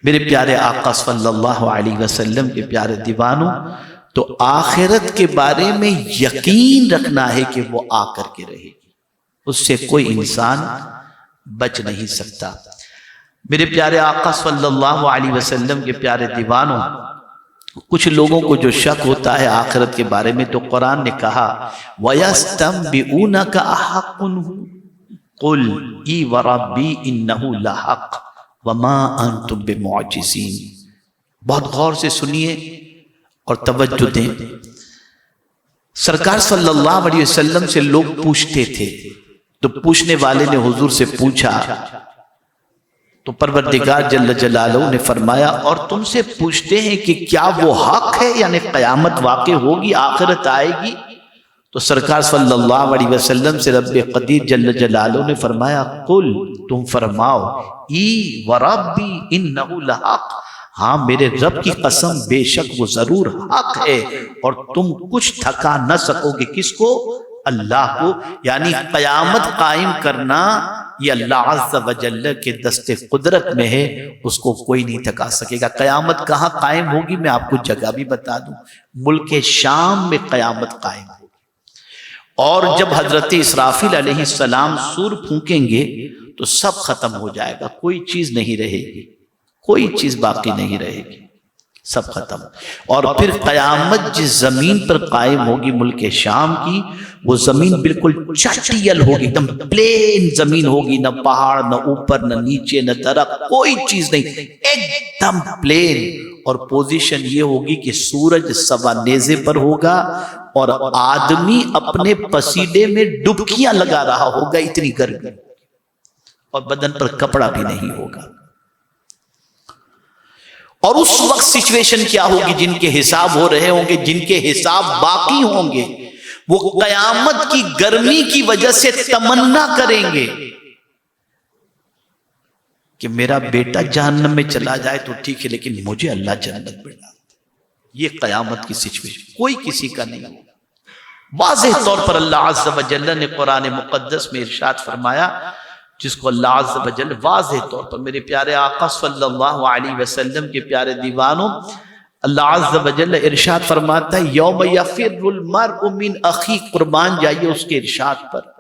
میرے پیارے آقا صلی اللہ علیہ وسلم کے پیارے دیوانوں، تو آخرت کے بارے میں یقین رکھنا ہے کہ وہ آ کر کے رہے گی، اس سے کوئی انسان بچ نہیں سکتا۔ میرے پیارے آقا صلی اللہ علیہ وسلم کے پیارے دیوانوں، کچھ لوگوں کو جو شک ہوتا ہے آخرت کے بارے میں، تو قرآن نے کہا وَيَسْتَنْبِئُونَكَ أَحَقٌ قُلْ اِي وَرَبِّي إِنَّهُ لَحَقٌ وَمَا أَنْتُمْ بِمُعْجِزِينَ۔ بہت غور سے سنیے اور توجہ دیں۔ سرکار صلی اللہ علیہ وسلم سے لوگ پوچھتے تھے، تو پوچھنے والے نے حضور سے پوچھا تو پروردگار جل جلالہ نے فرمایا، اور تم سے پوچھتے ہیں کہ کیا وہ حق ہے، یعنی قیامت واقع ہوگی، آخرت آئے گی؟ تو سرکار صلی اللہ علیہ وسلم سے رب قدیر جل جلالہ نے فرمایا، قل، تم فرماؤ، ای وربی انہ لحق، ہاں میرے رب کی قسم بے شک وہ ضرور حق ہے، اور تم کچھ تھکا نہ سکو گے، کس کو؟ اللہ کو۔ یعنی قیامت قائم کرنا یہ اللہ عز و جل کے دست قدرت میں ہے، اس کو کوئی نہیں تھکا سکے گا۔ قیامت کہاں قائم ہوگی میں آپ کو جگہ بھی بتا دوں، ملک شام میں قیامت قائم ہوگی، اور جب حضرت اسرافیل علیہ السلام سور پھونکیں گے تو سب ختم ہو جائے گا، کوئی چیز نہیں رہے گی، کوئی چیز باقی نہیں رہے گی، سب ختم۔ اور پھر قیامت جس زمین پر قائم ہوگی ملک شام کی، وہ زمین بالکل چٹیل ہوگی، ایک دم پلین زمین ہوگی، نہ پہاڑ، نہ اوپر، نہ نیچے، نہ درخت، کوئی چیز نہیں، ایک دم پلین۔ اور پوزیشن یہ ہوگی کہ سورج سوا نیزے پر ہوگا، اور آدمی اپنے پسینے میں ڈبکیاں لگا رہا ہوگا، اتنی گرمی، اور بدن پر کپڑا بھی نہیں ہوگا۔ اور اس وقت سچویشن کیا ہوگی؟ جن کے حساب ہو رہے ہوں گے، جن کے حساب باقی ہوں گے، وہ قیامت کی گرمی کی وجہ سے تمنا کریں گے کہ میرا بیٹا جہنم میں چلا جائے تو ٹھیک ہے، لیکن مجھے اللہ جنت میں ڈال دے۔ یہ قیامت کی سچویشن کوئی کسی کا نہیں ہوگا۔ واضح طور پر اللہ عز و جل نے قرآن مقدس میں ارشاد فرمایا، جس کو اللہ عز و جل واضح طور پر، میرے پیارے آقا صلی اللہ علیہ وسلم کے پیارے دیوانوں، اللہ عز و جل ارشاد فرماتا ہے، یوم یفر المرء من اخی، قربان جائیے اس کے ارشاد پر،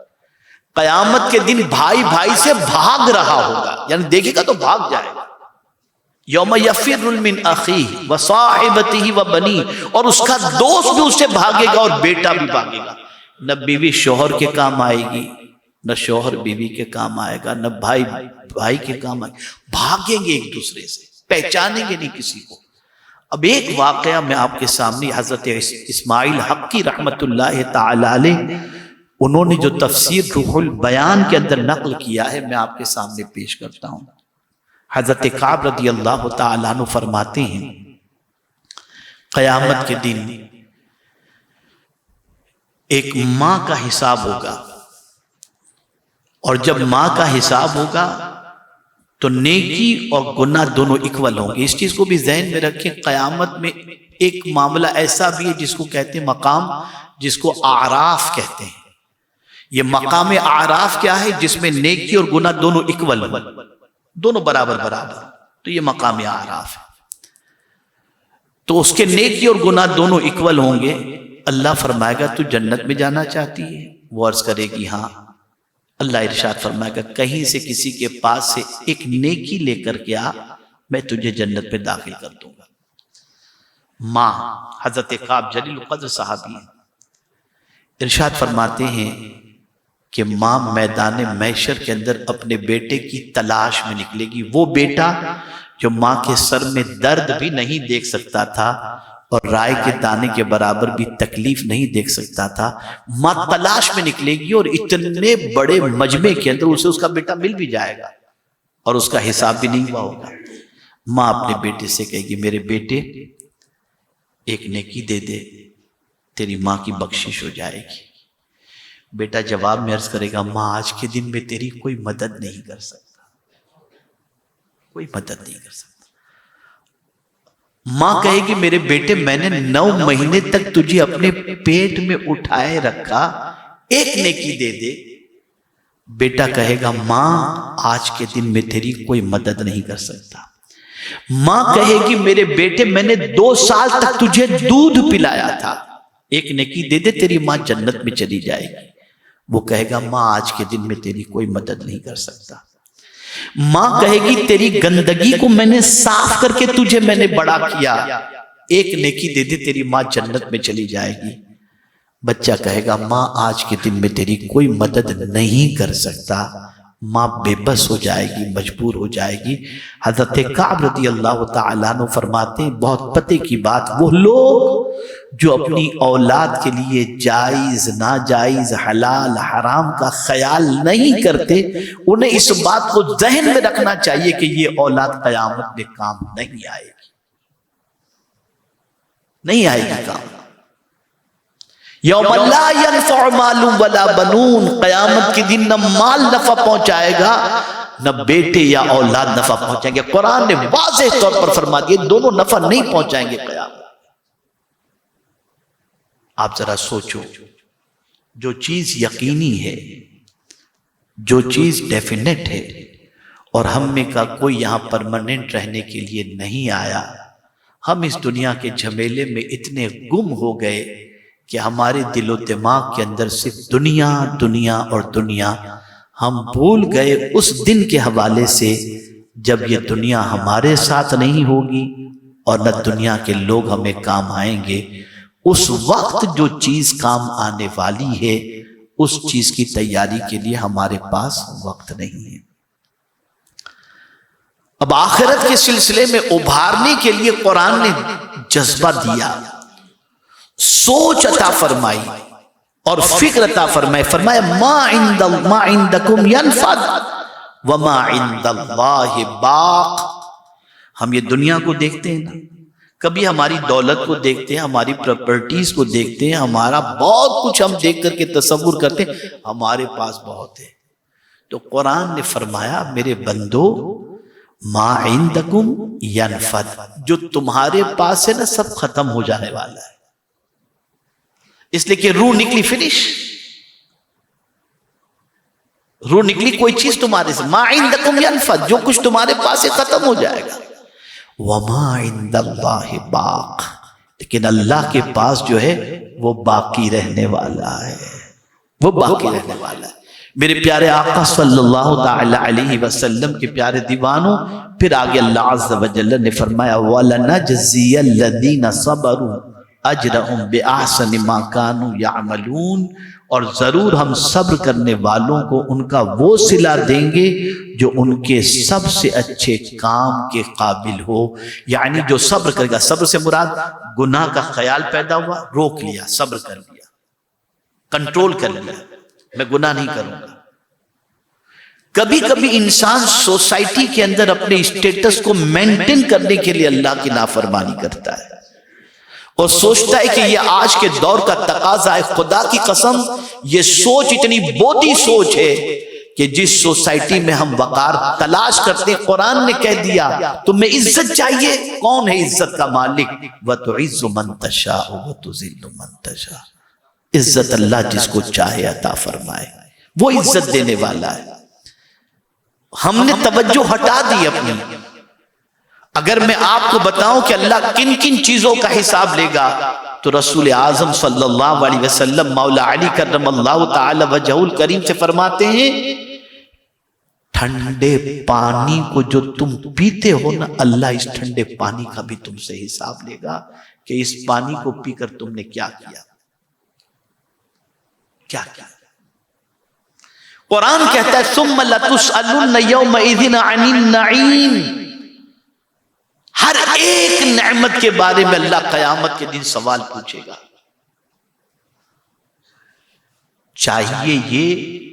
قیامت کے دن بھائی بھائی سے بھاگ رہا ہوگا، یعنی دیکھے گا تو بھاگ جائے گا۔ یوم یفر من اخیہ وصاحبتہ وبنیہ، اور اس کا دوست بھی اس سے بھاگے گا اور بیٹا بھی بھاگے گا۔ نہ بیوی شوہر کے کام آئے گی، نہ شوہر بیوی کے کام آئے گا، نہ بھائی بھائی کے کام آئے گا، بھاگیں گے ایک دوسرے سے، پہچانیں گے نہیں کسی کو۔ اب ایک واقعہ میں آپ کے سامنے، حضرت اسماعیل حقی رحمت اللہ تعالی علیہ، انہوں نے جو تفسیر روح البیان کے اندر نقل کیا ہے، میں آپ کے سامنے پیش کرتا ہوں۔ حضرت کعب رضی اللہ تعالیٰ عنہ فرماتے ہیں، قیامت کے دن ایک ماں کا حساب ہوگا، اور جب ماں کا حساب ہوگا تو نیکی اور گناہ دونوں اکول ہوں گے۔ اس چیز کو بھی ذہن میں رکھیں، قیامت میں ایک معاملہ ایسا بھی ہے جس کو کہتے ہیں مقام، جس کو اعراف کہتے ہیں۔ یہ مقام اعراف کیا ہے؟ جس میں نیکی اور گناہ دونوں اکول ہوں، دونوں برابر برابر، تو یہ مقام اعراف ہے۔ تو اس کے نیکی اور گناہ دونوں اکول ہوں گے۔ اللہ فرمائے گا تو جنت میں جانا چاہتی ہے؟ وہ عرض کرے گی ہاں۔ اللہ ارشاد فرمائے گا کہیں سے کسی کے پاس سے ایک نیکی لے کر کے آ، میں تجھے جنت میں داخل کر دوں گا۔ ماں حضرت کعب جلیل القدر صحابی ہیں، ارشاد فرماتے ہیں کہ ماں میدان محشر کے اندر اپنے بیٹے کی تلاش میں نکلے گی، وہ بیٹا جو ماں کے سر میں درد بھی نہیں دیکھ سکتا تھا اور رائے کے دانے کے برابر بھی تکلیف نہیں دیکھ سکتا تھا، ماں تلاش میں نکلے گی اور اتنے بڑے مجمع کے اندر اسے اس کا بیٹا مل بھی جائے گا اور اس کا حساب بھی نہیں ہوا ہوگا۔ ماں اپنے بیٹے سے کہے گی میرے بیٹے ایک نیکی دے دے، تیری ماں کی بخشش ہو جائے گی۔ بیٹا جواب میں عرض کرے گا ماں آج کے دن میں تیری کوئی مدد نہیں کر سکتا، کوئی مدد نہیں کر سکتا۔ ماں کہے گی میرے بیٹے میں نے 9 مہینے تک تجھے اپنے پیٹ میں اٹھائے رکھا، ایک نیکی دے دے۔ بیٹا کہے گا ماں آج کے دن میں تیری کوئی مدد نہیں کر سکتا۔ ماں کہے گی میرے بیٹے میں نے 2 سال تک تجھے دودھ پلایا تھا، ایک نیکی دے دے تیری ماں جنت میں چلی جائے گی۔ وہ کہے گا ماں آج کے دن میں تیری کوئی مدد نہیں کر سکتا۔ ماں کہے گی تیری گندگی کو میں نے صاف کر کے تجھے میں نے بڑا کیا، ایک نیکی دے دے تیری ماں جنت میں چلی جائے گی۔ بچہ کہے گا ماں آج کے دن میں تیری کوئی مدد نہیں کر سکتا۔ ماں بے بس ہو جائے گی، مجبور ہو جائے گی۔ حضرت کعب رضی اللہ تعالیٰ عنہ فرماتے ہیں بہت پتے کی بات، وہ لوگ جو اپنی اولاد کے لیے جائز ناجائز حلال حرام کا خیال نہیں کرتے، انہیں اس بات کو ذہن میں رکھنا چاہیے کہ یہ اولاد قیامت میں کام نہیں آئے گی، نہیں آئے گی کام۔ یوم لا ینفع مال ولا بنون، قیامت کے دن نہ مال نفع پہنچائے گا نہ بیٹے یا اولاد نفع پہنچائیں گے۔ قرآن نے واضح طور پر فرما دیا دونوں نفع نہیں پہنچائیں گے قیامت۔ آپ ذرا سوچو، جو چیز یقینی ہے، جو چیز ڈیفینیٹ ہے، اور ہم میں کا کوئی یہاں پرماننٹ رہنے کے لیے نہیں آیا، ہم اس دنیا کے جھمیلے میں اتنے گم ہو گئے کہ ہمارے دل و دماغ کے اندر صرف دنیا دنیا اور دنیا۔ ہم بھول گئے اس دن کے حوالے سے جب یہ دنیا ہمارے ساتھ نہیں ہوگی اور نہ دنیا کے لوگ ہمیں کام آئیں گے۔ اس وقت جو چیز کام آنے والی ہے اس چیز کی تیاری کے لیے ہمارے پاس وقت نہیں ہے۔ اب آخرت کے سلسلے میں ابھارنے کے لیے قرآن نے جذبہ دیا، سوچ عطا فرمائی اور فکر عطا فرمائی۔ فرمایا ما عندکم ینفد وما عند اللہ باق۔ ہم یہ دنیا کو دیکھتے ہیں نا، کبھی ہماری دولت کو دیکھتے ہیں، ہماری پراپرٹیز کو دیکھتے ہیں، ہمارا بہت کچھ ہم دیکھ کر کے تصور کرتے ہیں ہمارے پاس بہت ہے۔ تو قرآن نے فرمایا میرے بندو ما عندکم ینفد، جو تمہارے پاس ہے نا سب ختم ہو جانے والا ہے، اس لیے کہ روح نکلی فنش، روح نکلی کوئی چیز تمہارے سے، ما عندکم ینفد، جو کچھ تمہارے پاس ہے ختم ہو جائے گا۔ وما عند اللہ باق، لیکن اللہ کے پاس جو ہے وہ باقی رہنے والا ہے، وہ باقی رہنے والا ہے۔ میرے پیارے آقا صلی اللہ تعالی علیہ وسلم کے پیارے دیوانوں، پھر آگے اللہ عز و جل نے فرمایا وَلَنَجْزِيَ الَّذِينَ صَبَرُوا اجرہم بِأَحْسَنِ مَا كَانُوا يَعْمَلُونَ، اور ضرور ہم صبر کرنے والوں کو ان کا وہ صلہ دیں گے جو ان کے سب سے اچھے کام کے قابل ہو۔ یعنی جو صبر کرے گا، صبر سے مراد گناہ کا خیال پیدا ہوا، روک لیا، صبر کر لیا، کنٹرول کر لیا، میں گناہ نہیں کروں گا۔ کبھی کبھی انسان سوسائٹی کے اندر اپنے اسٹیٹس کو مینٹین کرنے کے لیے اللہ کی نافرمانی کرتا ہے اور سوچتا ہے کہ یہ آج کے دور کا تقاضا ہے۔ خدا کی قسم یہ سوچ اتنی بوتی سوچ ہے کہ جس سوسائٹی میں ہم وقار تلاش کرتے ہیں، قرآن نے کہہ دیا تمہیں عزت چاہیے، کون ہے عزت کا مالک؟ وَتُعِزُّ مَن تَشَاءُ وَتُذِلُّ مَن تَشَاءُ، عزت اللہ جس کو چاہے عطا فرمائے، وہ عزت دینے والا ہے۔ ہم نے توجہ ہٹا دی اپنی۔ اگر میں آپ کو بتاؤں کہ اللہ کن کن چیزوں کا حساب لے گا تو رسول اعظم صلی اللہ علیہ وسلم مولا علی کرم اللہ تعالی وجہہ الکریم سے فرماتے ہیں ٹھنڈے پانی کو جو تم پیتے ہو نا، اللہ اس ٹھنڈے پانی کا بھی تم سے حساب لے گا کہ اس پانی کو پی کر تم نے کیا کیا کیا کیا۔ قرآن کہتا ہے ثم لتسألن یومئذ عن النعیم، ہر ایک نعمت کے بارے میں اللہ قیامت کے دن سوال پوچھے گا۔ چاہیے یہ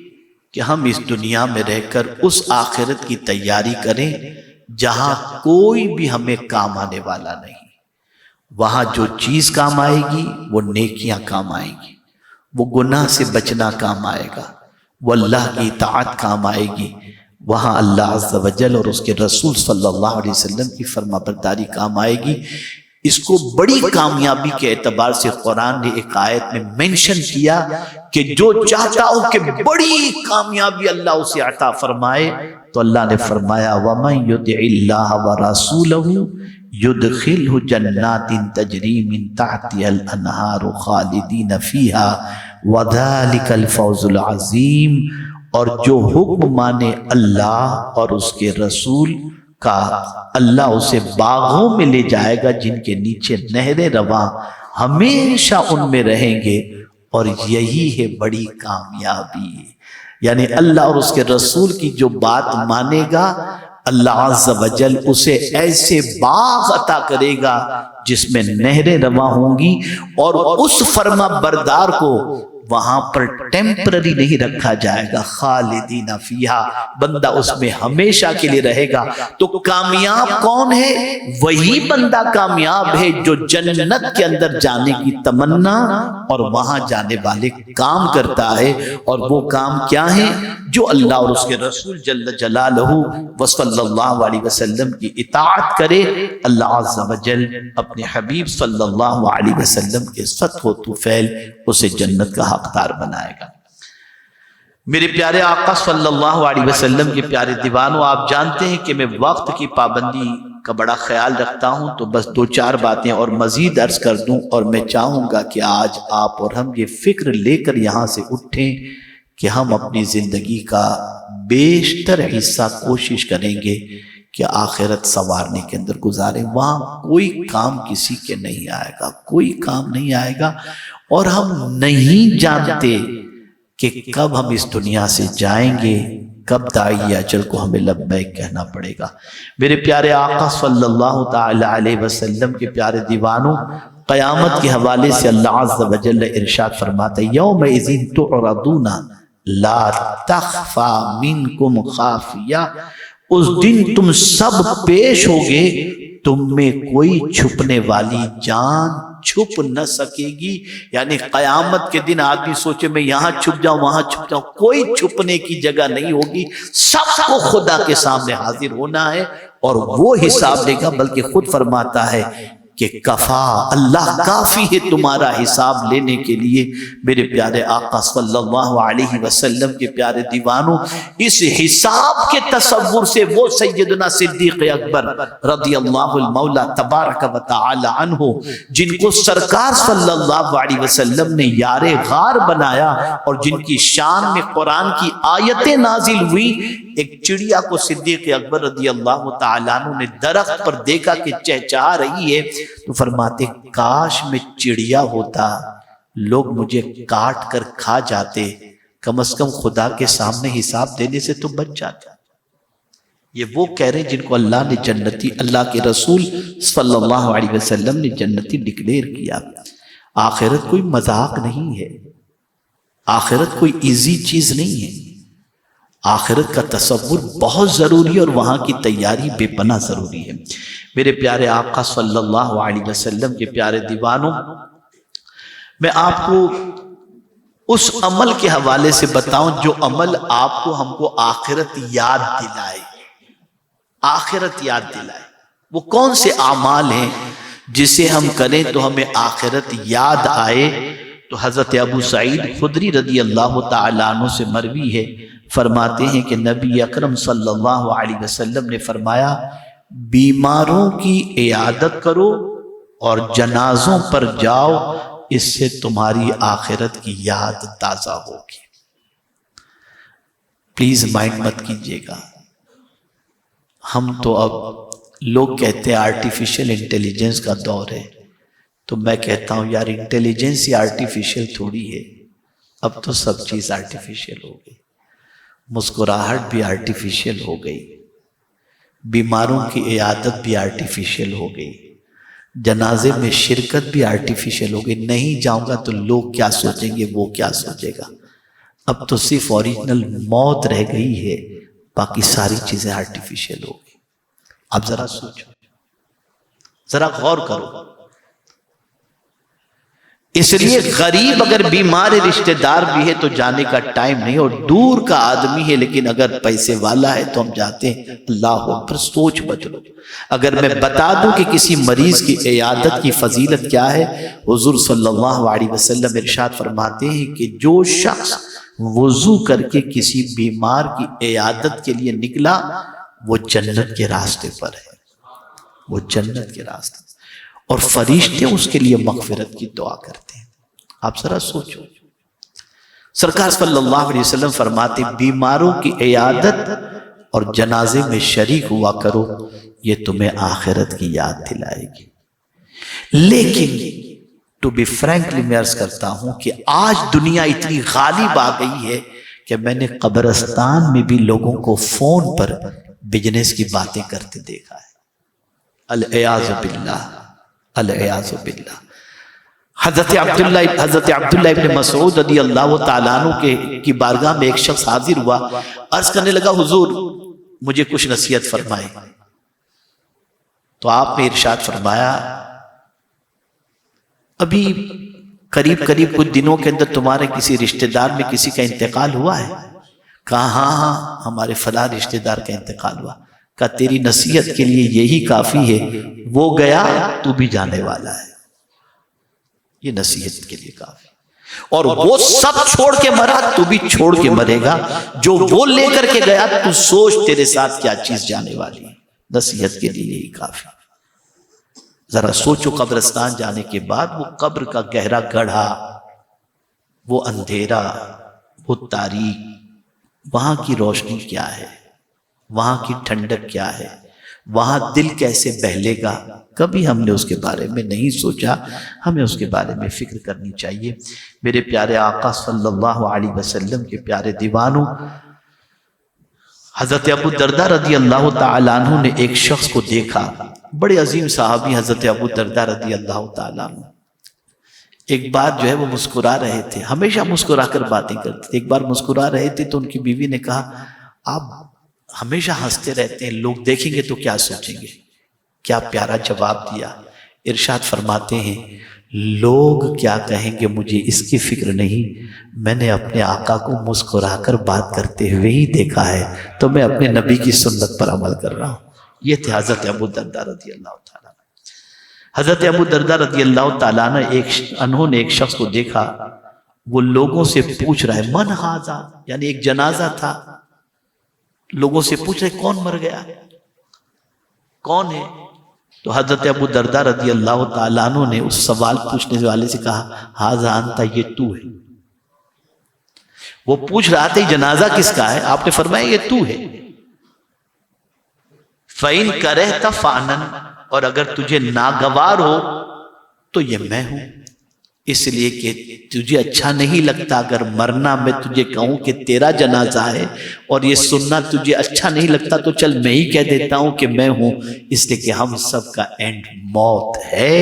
کہ ہم اس دنیا میں رہ کر اس آخرت کی تیاری کریں جہاں کوئی بھی ہمیں کام آنے والا نہیں۔ وہاں جو چیز کام آئے گی وہ نیکیاں کام آئیں گی، وہ گناہ سے بچنا کام آئے گا، وہ اللہ کی اطاعت کام آئے گی، وہاں اللہ عز و جل اور اس کے رسول صلی اللہ علیہ وسلم کی فرما برداری کام آئے گی۔ اس کو بڑی کامیابی کے اعتبار سے قرآن نے ایک آیت میں مینشن کیا کہ جو چاہتا ہو کہ بڑی کامیابی اللہ اسے عطا فرمائے، تو اللہ نے فرمایا وَمَن يُطِعِ اللَّهَ وَرَسُولَهُ يُدْخِلْهُ جَنَّاتٍ تَجْرِي مِن تَحْتِهَا الْأَنْهَارُ خَالِدِينَ فِيهَا وَذَلِكَ الْفَوْزُ الْعَظِيمُ، اور جو حکم مانے اللہ اور اس کے رسول کا، اللہ اسے باغوں میں لے جائے گا جن کے نیچے نہریں رواں، ہمیشہ ان میں رہیں گے، اور یہی ہے بڑی کامیابی۔ یعنی اللہ اور اس کے رسول کی جو بات مانے گا، اللہ عز و جل اسے ایسے باغ عطا کرے گا جس میں نہریں رواں ہوں گی، اور اس فرما بردار کو وہاں پر ٹیمپرری نہیں رکھا جائے گا، خالدین فیہا، بندہ اس میں ہمیشہ کے لیے رہے گا۔ تو کامیاب کون ہے؟ وہی بندہ کامیاب ہے جو جنت کے اندر جانے کی تمنا اور وہاں جانے والے کام کرتا ہے۔ اور وہ کام کیا ہیں؟ جو اللہ اور اس کے رسول جل جلالہ وصلی اللہ علیہ وسلم کی اطاعت کرے، اللہ عز و جل اپنے حبیب صلی اللہ علیہ وسلم کے فتح و طفیل اسے جنت کا حقدار بنائے گا۔ میرے پیارے آقا صلی اللہ علیہ وسلم کے پیارے دیوانوں، آپ جانتے ہیں کہ میں وقت کی پابندی کا بڑا خیال رکھتا ہوں، تو بس دو چار باتیں اور مزید عرض کر دوں، اور میں چاہوں گا کہ آج آپ اور ہم یہ فکر لے کر یہاں سے اٹھیں کہ ہم اپنی زندگی کا بیشتر حصہ کوشش کریں گے کہ آخرت سنوارنے کے اندر گزاریں۔ وہاں کوئی کام کسی کے نہیں آئے گا، کوئی کام نہیں آئے گا، اور ہم نہیں جانتے کہ کب ہم اس دنیا سے جائیں گے، کب داعی اجل کو ہمیں لبیک کہنا پڑے گا۔ میرے پیارے آقا صلی اللہ تعالی علیہ وسلم کے پیارے دیوانوں، قیامت کے حوالے سے اللہ عز و جل ارشاد فرماتا ہے یومئذ تعرضون لا تخفی منکم خافیہ، اس دن تم سب پیش ہوگے، تم میں کوئی چھپنے والی جان چھپ نہ سکے گی۔ یعنی قیامت کے دن آدمی سوچے میں یہاں چھپ جاؤں وہاں چھپ جاؤں، کوئی چھپنے کی جگہ نہیں ہوگی، سب کو خدا کے سامنے حاضر ہونا ہے اور وہ حساب لے گا۔ بلکہ خود فرماتا ہے کہ کفا، اللہ کافی ہے تمہارا حساب لینے کے لیے۔ میرے پیارے آقا صلی اللہ علیہ وسلم کے پیارے دیوانوں، اس حساب کے تصور سے وہ سیدنا صدیق اکبر رضی اللہ المولا تبارک و تعالی عنہ، جن کو سرکار صلی اللہ علیہ وسلم نے یار غار بنایا اور جن کی شان میں قرآن کی آیتیں نازل ہوئی، ایک چڑیا کو صدیق اکبر رضی اللہ تعالیٰ عنہ نے درخت پر دیکھا کہ چہچہا رہی ہے، تو فرماتے کاش میں چڑیا ہوتا، لوگ مجھے کاٹ کر کھا جاتے، کم از کم خدا کے سامنے حساب دینے سے تو بچ جاتا۔ یہ وہ کہہ رہے ہیں جن کو اللہ نے جنتی، اللہ کے رسول صلی اللہ علیہ وسلم نے جنتی ڈکلیئر کیا۔ آخرت کوئی مذاق نہیں ہے، آخرت کوئی ایزی چیز نہیں ہے، آخرت کا تصور بہت ضروری ہے اور وہاں کی تیاری بے پناہ ضروری ہے۔ میرے پیارے آقا صلی اللہ علیہ وسلم کے پیارے دیوانوں، میں آپ کو اس عمل کے حوالے سے بتاؤں جو عمل آپ کو ہم کو آخرت یاد دلائے، آخرت یاد دلائے۔ وہ کون سے اعمال ہیں جسے ہم کریں تو ہمیں آخرت یاد آئے؟ تو حضرت ابو سعید خدری رضی اللہ تعالیٰ عنہ سے مروی ہے، فرماتے ہیں کہ نبی اکرم صلی اللہ علیہ وسلم نے فرمایا بیماروں کی عیادت کرو اور جنازوں پر جاؤ، اس سے تمہاری آخرت کی یاد تازہ ہوگی۔ پلیز مائنڈ مت کیجیے گا، ہم تو اب لوگ کہتے ہیں آرٹیفیشل انٹیلیجنس کا دور ہے، تو میں کہتا ہوں یار انٹیلیجنس ہی آرٹیفیشل تھوڑی ہے، اب تو سب چیز آرٹیفیشل ہو گئی، مسکراہٹ بھی آرٹیفیشل ہو گئی، بیماروں کی عیادت بھی آرٹیفیشل ہو گئی، جنازے میں شرکت بھی آرٹیفیشل ہو گئی۔ نہیں جاؤں گا تو لوگ کیا سوچیں گے، وہ کیا سوچے گا۔ اب تو صرف اوریجنل موت رہ گئی ہے، باقی ساری چیزیں آرٹیفیشل ہو گئی۔ اب ذرا سوچو، ذرا غور کرو۔ اس لیے غریب اگر بیمار رشتہ دار بھی ہے تو جانے کا ٹائم نہیں، اور دور کا آدمی ہے لیکن اگر پیسے والا ہے تو ہم جاتے ہیں۔ اللہ اکبر، سوچ بدلو۔ اگر میں بتا دوں کہ کسی مریض کی عیادت کی فضیلت کیا ہے، حضور صلی اللہ علیہ وسلم ارشاد فرماتے ہیں کہ جو شخص وضو کر کے کسی بیمار کی عیادت کے لیے نکلا، وہ جنت کے راستے پر ہے، وہ جنت کے راستے، اور فرشتے اس کے لیے مغفرت کی دعا کرتے ہیں۔ آپ ذرا سوچو، سرکار صلی اللہ علیہ وسلم فرماتے بیماروں کی عیادت اور جنازے میں شریک ہوا کرو، یہ تمہیں آخرت کی یاد دلائے گی۔ لیکن ٹو بی فرینکلی میں عرض کرتا ہوں کہ آج دنیا اتنی غالب آ گئی ہے کہ میں نے قبرستان میں بھی لوگوں کو فون پر بزنس کی باتیں کرتے دیکھا ہے۔ العیاذ باللہ، العیاذ باللہ۔ حضرت عبداللہ ابن مسعود رضی اللہ تعالیٰ عنہ کی بارگاہ میں ایک شخص حاضر ہوا، عرض کرنے لگا حضور مجھے کچھ نصیحت فرمائے۔ تو آپ نے ارشاد فرمایا ابھی قریب کچھ دنوں کے اندر تمہارے کسی رشتہ دار میں کسی کا انتقال ہوا ہے؟ کہا ہاں ہمارے فلاں رشتہ دار کا انتقال ہوا۔ کہا تیری نصیحت کے لیے یہی کافی ہے، وہ گیا تو بھی جانے والا ہے، یہ نصیحت کے لیے کافی۔ اور وہ سب چھوڑ کے مرا تو بھی چھوڑ کے مرے گا، جو وہ لے کر کے گیا تو سوچ تیرے ساتھ کیا چیز جانے والی ہے، نصیحت کے لیے یہی کافی۔ ذرا سوچو، قبرستان جانے کے بعد وہ قبر کا گہرا گڑھا، وہ اندھیرا، وہ تاریک، وہاں کی روشنی کیا ہے، وہاں کی ٹھنڈک کیا ہے، وہاں دل کیسے بہلے گا، کبھی ہم نے اس کے بارے میں نہیں سوچا۔ ہمیں اس کے بارے میں فکر کرنی چاہیے۔ میرے پیارے آقا صلی اللہ علیہ وسلم کے پیارے دیوانوں، حضرت ابو درداء رضی اللہ تعالیٰ عنہ نے ایک شخص کو دیکھا، بڑے عظیم صحابی حضرت ابو درداء رضی اللہ تعالیٰ عنہ۔ ایک بار جو ہے وہ مسکرا رہے تھے، ہمیشہ مسکرا کر باتیں کرتے تھے۔ ایک بار مسکرا رہے تھے تو ان کی بیوی نے کہا آپ ہمیشہ ہنستے رہتے ہیں، لوگ دیکھیں گے تو کیا سوچیں گے؟ کیا پیارا جواب دیا۔ ارشاد فرماتے ہیں لوگ کیا کہیں گے مجھے اس کی فکر نہیں، میں نے اپنے آقا کو مسکرا کر بات کرتے ہوئے ہی دیکھا ہے، تو میں اپنے نبی کی سنت پر عمل کر رہا ہوں۔ یہ تھے حضرت ابو درداء رضی اللہ تعالیٰ عنہ۔ حضرت ابو درداء رضی اللہ تعالیٰ عنہ نے ایک شخص کو دیکھا، وہ لوگوں سے پوچھ رہا ہے من ھذا، یعنی ایک جنازہ تھا، لوگوں سے پوچھ رہے کون مر گیا، کون ہے؟ تو حضرت ابو درداء رضی اللہ تعالیٰ عنہ نے اس سوال پوچھنے والے سے کہا ھذا انت، یہ تو ہے۔ وہ پوچھ رہا تھا جنازہ کس کا ہے، آپ نے فرمایا یہ تو ہے۔ فَإِن كَرِهْتَ فَعْنًا، اور اگر تجھے ناگوار ہو تو یہ میں ہوں، اس لیے کہ تجھے اچھا نہیں لگتا اگر مرنا میں تجھے کہوں کہ تیرا جنازہ ہے، اور یہ سننا تجھے اچھا نہیں لگتا تو چل میں ہی کہہ دیتا ہوں کہ میں ہوں، اس لیے کہ ہم سب کا اینڈ موت ہے،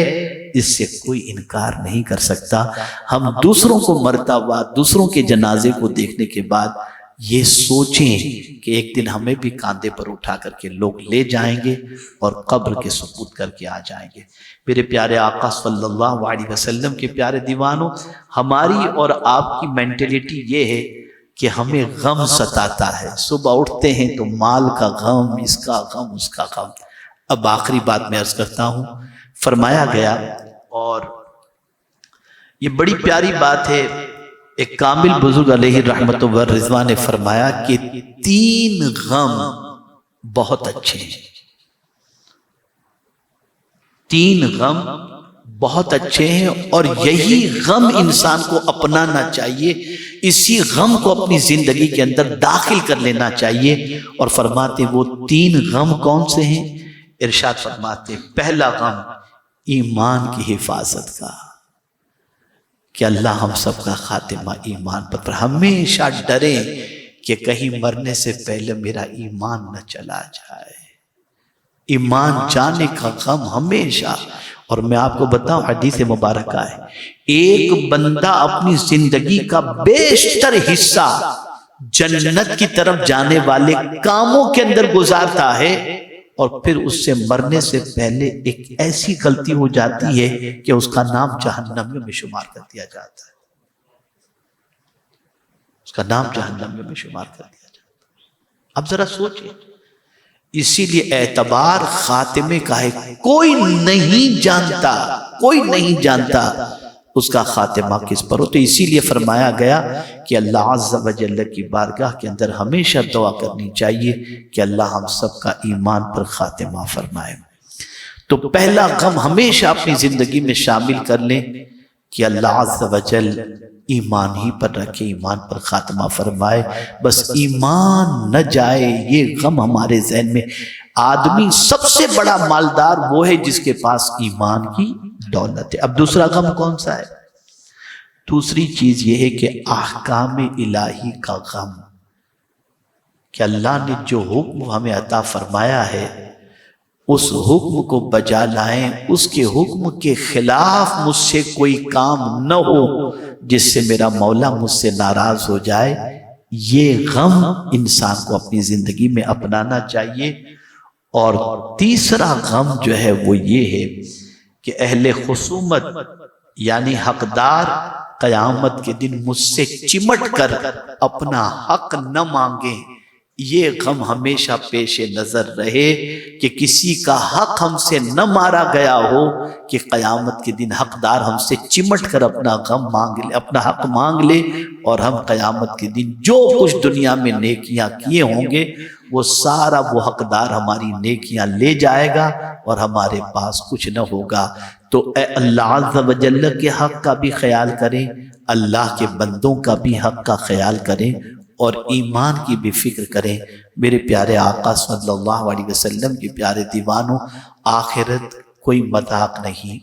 اس سے کوئی انکار نہیں کر سکتا۔ ہم دوسروں کو مرتا ہوا، دوسروں کے جنازے کو دیکھنے کے بعد یہ سوچیں کہ ایک دن ہمیں بھی کاندھے پر اٹھا کر کے لوگ لے جائیں گے اور قبر کے سپرد کر کے آ جائیں گے۔ میرے پیارے آقا صلی اللہ علیہ وسلم کے پیارے دیوانوں، ہماری اور آپ کی مینٹیلیٹی یہ ہے کہ ہمیں غم ستاتا ہے، صبح اٹھتے ہیں تو مال کا غم، اس کا غم، اس کا غم۔ اب آخری بات میں عرض کرتا ہوں، فرمایا گیا، اور یہ بڑی پیاری بات ہے، ایک کامل بزرگ علیہ رحمت و رضوان نے فرمایا کہ 3 غم بہت اچھے ہیں، 3 غم بہت اچھے ہیں، اور یہی غم انسان کو اپنانا چاہیے، اسی غم کو اپنی زندگی کے اندر داخل کر لینا چاہیے۔ اور فرماتے وہ 3 غم کون سے ہیں؟ ارشاد فرماتے پہلا غم ایمان کی حفاظت کا، کہ اللہ ہم سب کا خاتمہ ایمان پر، ہمیشہ ڈریں کہ کہیں مرنے سے پہلے میرا ایمان نہ چلا جائے، ایمان جانے کا غم ہمیشہ۔ اور میں آپ کو بتاؤں، حدیث مبارکہ ہے، ایک بندہ اپنی زندگی کا بیشتر حصہ جنت کی طرف جانے والے کاموں کے اندر گزارتا ہے، اور پھر اس سے مرنے سے پہلے ایک ایسی غلطی ہو جاتی ہے کہ اس کا نام جہنمیوں میں شمار کر دیا جاتا ہے، اس کا نام جہنمیوں میں شمار کر دیا جاتا ہے۔ اب ذرا سوچیں، اسی لیے اعتبار خاتمے کا ہے، کوئی نہیں جانتا اس کا خاتمہ کس پر ہو۔ تو اسی لیے فرمایا گیا کہ اللہ عز و جل کی بارگاہ کے اندر ہمیشہ دعا کرنی چاہیے کہ اللہ ہم سب کا ایمان پر خاتمہ فرمائے۔ تو پہلا غم ہمیشہ اپنی زندگی میں شامل کر لیں کہ اللہ عز و جل ایمان ہی پر رکھے، ایمان پر خاتمہ فرمائے، بس ایمان نہ جائے، یہ غم ہمارے ذہن میں۔ آدمی سب سے بڑا مالدار وہ ہے جس کے پاس ایمان کی دولت ہے۔ اب دوسرا غم کون سا ہے؟ دوسری چیز یہ ہے کہ احکام الہی کا غم، کہ اللہ نے جو حکم ہمیں عطا فرمایا ہے اس حکم کو بجا لائیں، اس کے حکم کے خلاف مجھ سے کوئی کام نہ ہو جس سے میرا مولا مجھ سے ناراض ہو جائے۔ یہ غم انسان کو اپنی زندگی میں اپنانا چاہیے۔ اور تیسرا غم جو ہے وہ یہ ہے کہ اہل خصومت یعنی حقدار قیامت کے دن مجھ سے چمٹ کر اپنا حق نہ مانگیں، یہ غم ہمیشہ پیش نظر رہے کہ کسی کا حق ہم سے نہ مارا گیا ہو، کہ قیامت کے دن حقدار ہم سے چمٹ کر اپنا غم مانگ لے، اپنا حق مانگ لے، اور ہم قیامت کے دن جو کچھ دنیا میں نیکیاں کیے ہوں گے وہ سارا وہ حقدار ہماری نیکیاں لے جائے گا اور ہمارے پاس کچھ نہ ہوگا۔ تو اے اللہ عز و جل کے حق کا بھی خیال کریں، اللہ کے بندوں کا بھی حق کا خیال کریں، اور ایمان کی بھی فکر کریں۔ میرے پیارے آقا صلی اللہ علیہ وسلم کے پیارے دیوانوں، آخرت کوئی مذاق نہیں،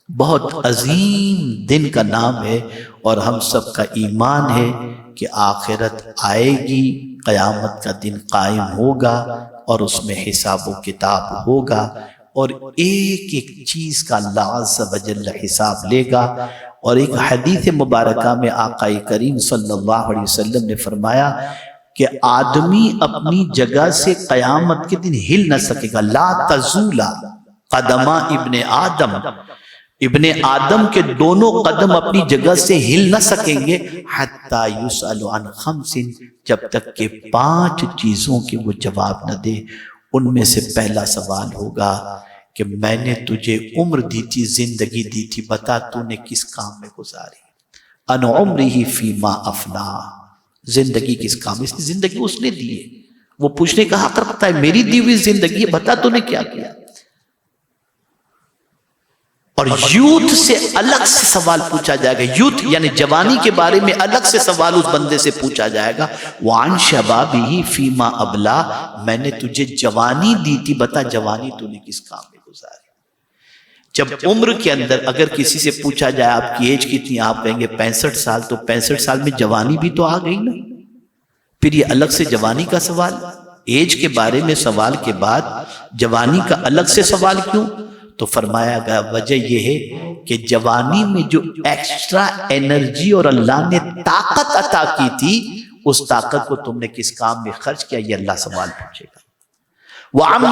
بہت عظیم دن کا نام ہے، اور ہم سب کا ایمان ہے کہ آخرت آئے گی، قیامت کا دن قائم ہوگا، اور اس میں حساب و کتاب ہوگا، اور ایک ایک چیز کا اللہ عز و جل حساب لے گا۔ اور ایک حدیث مبارکہ میں آقا کریم صلی اللہ علیہ وسلم نے فرمایا کہ آدمی اپنی جگہ سے قیامت کے دن ہل نہ سکے گا، لا تزول قدم ابن آدم کے دونوں قدم اپنی جگہ سے ہل نہ سکیں گے، حتی یسأل عن 5، جب تک کہ 5 چیزوں کے وہ جواب نہ دے۔ ان میں سے پہلا سوال ہوگا کہ میں نے تجھے عمر دی تھی، زندگی دی تھی، بتا تو نے کس کام میں گزاری؟ ان عمرہ فیما افنا، زندگی کس کام؟ اس کی زندگی اس نے دی ہے، وہ پوچھنے کا حق رکھتا ہے، میری دی ہوئی زندگی ہے، بتا تو نے کیا کیا؟ اور یوتھ سے الگ سے سوال پوچھا جائے گا، یوتھ یعنی جوانی کے بارے میں الگ سے سوال اس بندے سے پوچھا جائے گا۔ وعن شبابہ فیما ابلا، میں نے تجھے جوانی دی تھی، بتا جوانی تو نے کس کام میں گزاری؟ جب عمر کے اندر اگر کسی سے پوچھا جائے آپ کی ایج کتنی، آپ کہیں گے 65 سال، تو 65 سال میں جوانی بھی تو آ گئی نا، پھر یہ الگ سے جوانی کا سوال، ایج کے بارے میں سوال کے بعد جوانی کا الگ سے سوال کیوں؟ تو فرمایا گیا وجہ یہ ہے کہ جوانی میں جو ایکسٹرا انرجی اور اللہ نے طاقت عطا کی تھی، اس طاقت کو تم نے کس کام میں خرچ کیا، یہ اللہ سوال پوچھے گا۔ وَعَمْ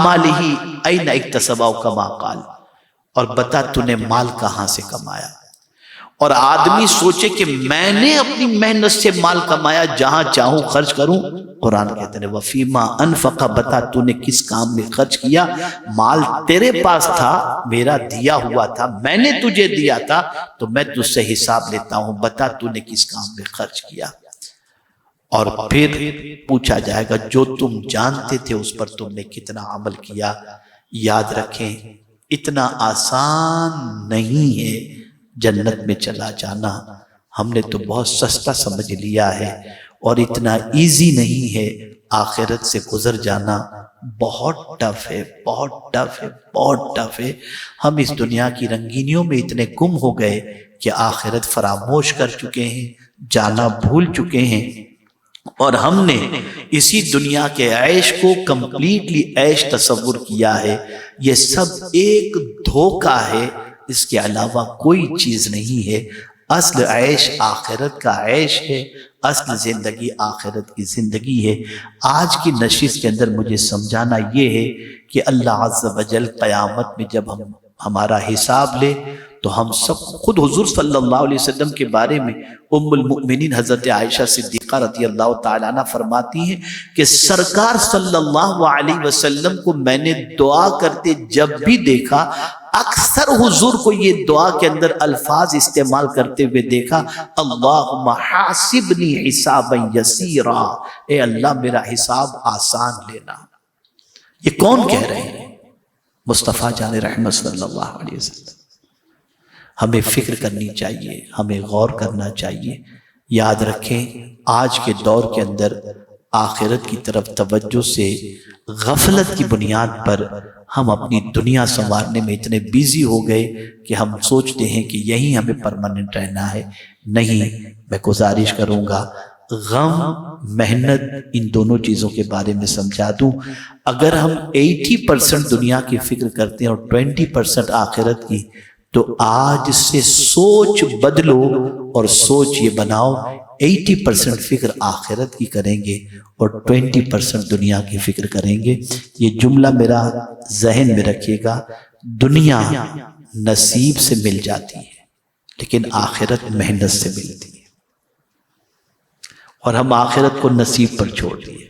مَالِهِ أَيْنَ اكْتَسَبَهُ كَمَا قَالَ، اور بتا تو نے مال کہاں سے کمایا؟ اور آدمی سوچے کہ میں نے اپنی محنت سے مال کمایا، جہاں چاہوں خرچ کروں۔ قرآن کہتے ہیں وَفِيمَا أَنْفَقَ، بتا تو نے کس کام میں خرچ کیا؟ مال تیرے پاس تھا، میرا دیا ہوا تھا، میں نے تجھے دیا تھا، تو میں تجھ سے حساب لیتا ہوں، بتا تو نے کس کام میں خرچ کیا؟ اور پھر پوچھا جائے گا جو تم جانتے تھے اس پر تم نے کتنا عمل کیا؟ یاد رکھیں اتنا آسان نہیں ہے جنت میں چلا جانا، ہم نے تو بہت سستا سمجھ لیا ہے، اور اتنا ایزی نہیں ہے آخرت سے گزر جانا، بہت ٹف ہے، بہت ٹف ہے، بہت ٹف ہے۔ ہم اس دنیا کی رنگینیوں میں اتنے گم ہو گئے کہ آخرت فراموش کر چکے ہیں، جانا بھول چکے ہیں، اور ہم نے اسی دنیا کے عیش کو کمپلیٹلی عیش تصور کیا ہے۔ یہ سب ایک دھوکہ ہے، اس کے علاوہ کوئی چیز نہیں ہے۔ اصل عیش آخرت کا عیش ہے، اصل زندگی آخرت کی زندگی ہے۔ آج کی نشست کے اندر مجھے سمجھانا یہ ہے کہ اللہ عز و جل قیامت میں جب ہمارا حساب لے تو ہم سب خود حضور صلی اللہ علیہ وسلم کے بارے میں ام المؤمنین حضرت عائشہ صدیقہ رضی اللہ تعالیٰ عنہ فرماتی ہیں کہ سرکار صلی اللہ علیہ وسلم کو میں نے دعا کرتے جب بھی دیکھا، اکثر حضور کو یہ دعا کے اندر الفاظ استعمال کرتے ہوئے دیکھا، اللہم حاسبنی حسابا یسیرا، اے اللہ میرا حساب آسان لینا۔ یہ کون کہہ رہے ہیں؟ مصطفیٰ جان رحمت صلی اللہ علیہ وسلم۔ ہمیں فکر کرنی چاہیے، ہمیں غور کرنا چاہیے۔ یاد رکھیں آج کے دور کے اندر آخرت کی طرف توجہ سے غفلت کی بنیاد پر ہم اپنی دنیا سنوارنے میں اتنے بیزی ہو گئے کہ ہم سوچتے ہیں کہ یہیں ہمیں پرماننٹ رہنا ہے۔ نہیں، میں گزارش کروں گا غم محنت ان دونوں چیزوں کے بارے میں سمجھا دوں۔ اگر ہم 80% دنیا کی فکر کرتے ہیں اور 20% آخرت کی، تو آج سے سوچ بدلو اور سوچ یہ بناؤ 80% فکر آخرت کی کریں گے اور 20% دنیا کی فکر کریں گے۔ یہ جملہ میرا ذہن میں رکھیے گا، دنیا نصیب سے مل جاتی ہے لیکن آخرت محنت سے ملتی ہے، اور ہم آخرت کو نصیب پر چھوڑ دیے۔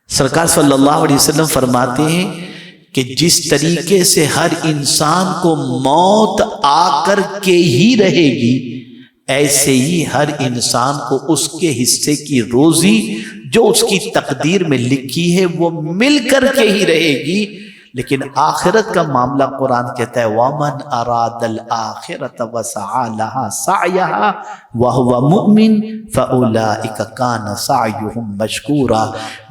سرکار صلی اللہ علیہ وسلم فرماتے ہیں کہ جس طریقے سے ہر انسان کو موت آ کر کے ہی رہے گی، ایسے ہی ہر انسان کو اس کے حصے کی روزی جو اس کی تقدیر میں لکھی ہے وہ مل کر کے ہی رہے گی۔ لیکن آخرت کا معاملہ قرآن کہتا ہے وَمَنْ أَرَادَ الْآخِرَةَ وَسَعَى لَهَا سَعْيَهَا وَهُوَ مُؤْمِنٌ فَأُولَئِكَ كَانَ سَعْيُهُمْ مَشْكُورًا۔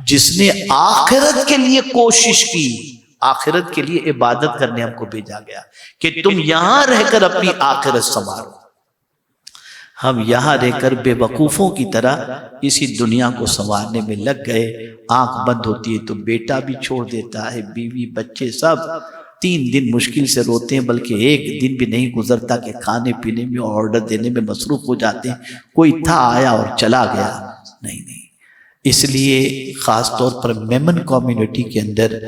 جس نے آخرت کے لیے کوشش کی، آخرت کے لیے عبادت کرنے ہم کو بھیجا گیا کہ تم یہاں رہ کر اپنی آخرت سنوارو۔ ہم یہاں رہ کر بے وقوفوں کی طرح اسی دنیا کو سنوارنے میں لگ گئے۔ آنکھ بند ہوتی ہے تو بیٹا بھی چھوڑ دیتا ہے، بیوی بچے سب 3 دن مشکل سے روتے ہیں، بلکہ 1 دن بھی نہیں گزرتا کہ کھانے پینے میں اور آرڈر دینے میں مصروف ہو جاتے ہیں۔ کوئی تھا آیا اور چلا گیا، نہیں۔ اس لیے خاص طور پر میمن کمیونٹی کے اندر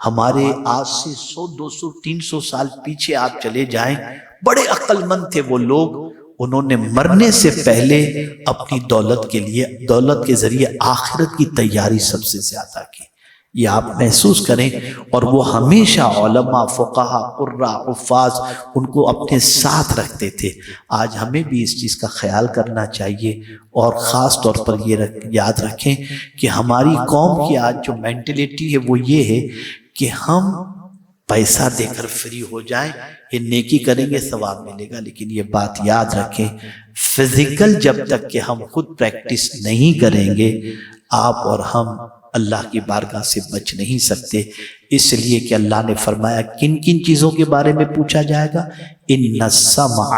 ہمارے آج سے 100 200 300 سال پیچھے آپ چلے جائیں، بڑے عقل مند تھے وہ لوگ، انہوں نے مرنے سے پہلے اپنی دولت کے لیے، دولت کے ذریعے آخرت کی تیاری سب سے زیادہ کی۔ یہ آپ محسوس کریں، اور وہ ہمیشہ علماء، فقہاء، قراء، حفاظ ان کو اپنے ساتھ رکھتے تھے۔ آج ہمیں بھی اس چیز کا خیال کرنا چاہیے، اور خاص طور پر یہ یاد رکھیں کہ ہماری قوم کی آج جو مینٹلٹی ہے وہ یہ ہے کہ ہم پیسہ دے کر فری ہو جائیں، یہ نیکی کریں گے ثواب ملے گا، لیکن یہ بات یاد رکھیں فزیکل جب تک کہ ہم خود پریکٹس نہیں کریں گے، آپ اور ہم اللہ کی بارگاہ سے بچ نہیں سکتے۔ اس لیے کہ اللہ نے فرمایا کن کن چیزوں کے بارے میں پوچھا جائے گا، ان السمع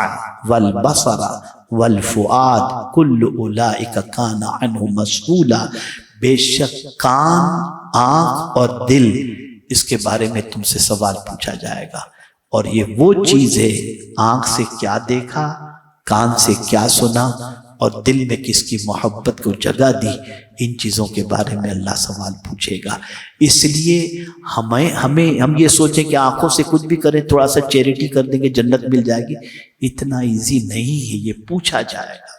والبصر والفؤاد کل اولئک کان عنہ مسئولا، بے شک کان، آنکھ اور دل، اس کے بارے میں تم سے سوال پوچھا جائے گا۔ اور یہ وہ چیز ہے، آنکھ سے کیا دیکھا، کان سے کیا سنا، اور دل میں کس کی محبت کو جگہ دی، ان چیزوں کے بارے میں اللہ سوال پوچھے گا۔ اس لیے ہم یہ سوچیں کہ آنکھوں سے کچھ بھی کریں، تھوڑا سا چیریٹی کر دیں گے جنت مل جائے گی، اتنا ایزی نہیں ہے، یہ پوچھا جائے گا،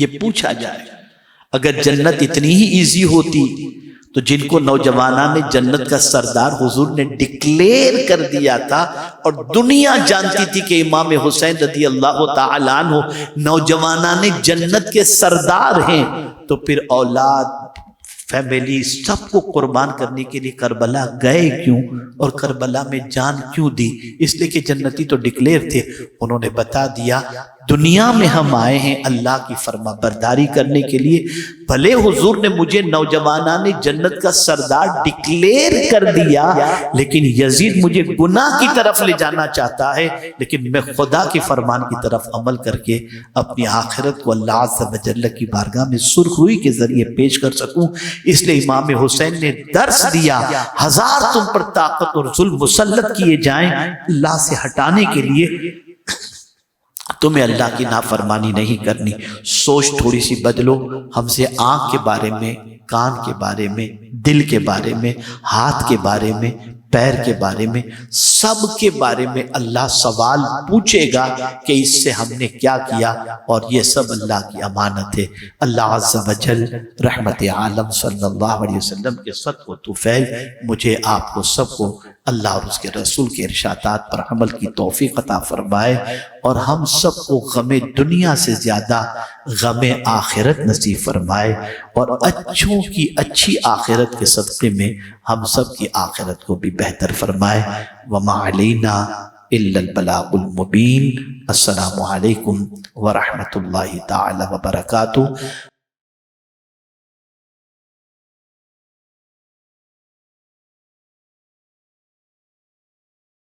یہ پوچھا جائے گا۔ اگر جنت اتنی ہی ایزی ہوتی تو جن کو نوجوانان جنت کا سردار حضور نے ڈکلیئر کر دیا تھا، اور دنیا جانتی تھی کہ امام حسین رضی اللہ تعالیٰ عنہ نوجوانان جنت کے سردار ہیں، تو پھر اولاد فیملی سب کو قربان کرنے کے لیے کربلا گئے کیوں اور کربلا میں جان کیوں دی؟ اس لیے کہ جنتی تو ڈکلیئر تھے. انہوں نے بتا دیا دنیا میں ہم آئے ہیں اللہ کی فرما برداری کرنے کے لیے. بھلے حضور نے مجھے نوجوانان جنت کا سردار ڈکلیئر کر دیا لیکن یزید مجھے گناہ کی طرف لے جانا چاہتا ہے، لیکن میں خدا کے فرمان کی طرف عمل کر کے اپنی آخرت کو اللہ عز و جل کی بارگاہ میں سرخ روئی کے ذریعے پیش کر سکوں. اس لیے امام حسین نے درس دیا ہزار تم پر طاقت اور ظلم مسلط کیے جائیں اللہ سے ہٹانے کے لیے تمہیں اللہ کی نافرمانی نہیں کرنی. سوچ تھوڑی سی بدلو. ہم سے آنکھ کے بارے میں، کان کے بارے میں، دل کے بارے میں، ہاتھ کے بارے میں، پیر کے بارے میں، سب کے بارے میں اللہ سوال پوچھے گا کہ اس سے ہم نے کیا کیا، اور یہ سب اللہ کی امانت ہے. اللہ عز و جل رحمت عالم صلی اللہ علیہ وسلم کے صدق و طفیل مجھے آپ کو سب کو اللہ اور اس کے رسول کے ارشادات پر عمل کی توفیق عطا فرمائے، اور ہم سب کو غم دنیا سے زیادہ غم آخرت نصیب فرمائے، اور اچھوں کی اچھی آخرت کے صدقے میں ہم سب کی آخرت کو بھی بہتر فرمائے. وما علینا الا البلاغ المبین. السلام علیکم ورحمۃ اللہ تعالی وبرکاتہ.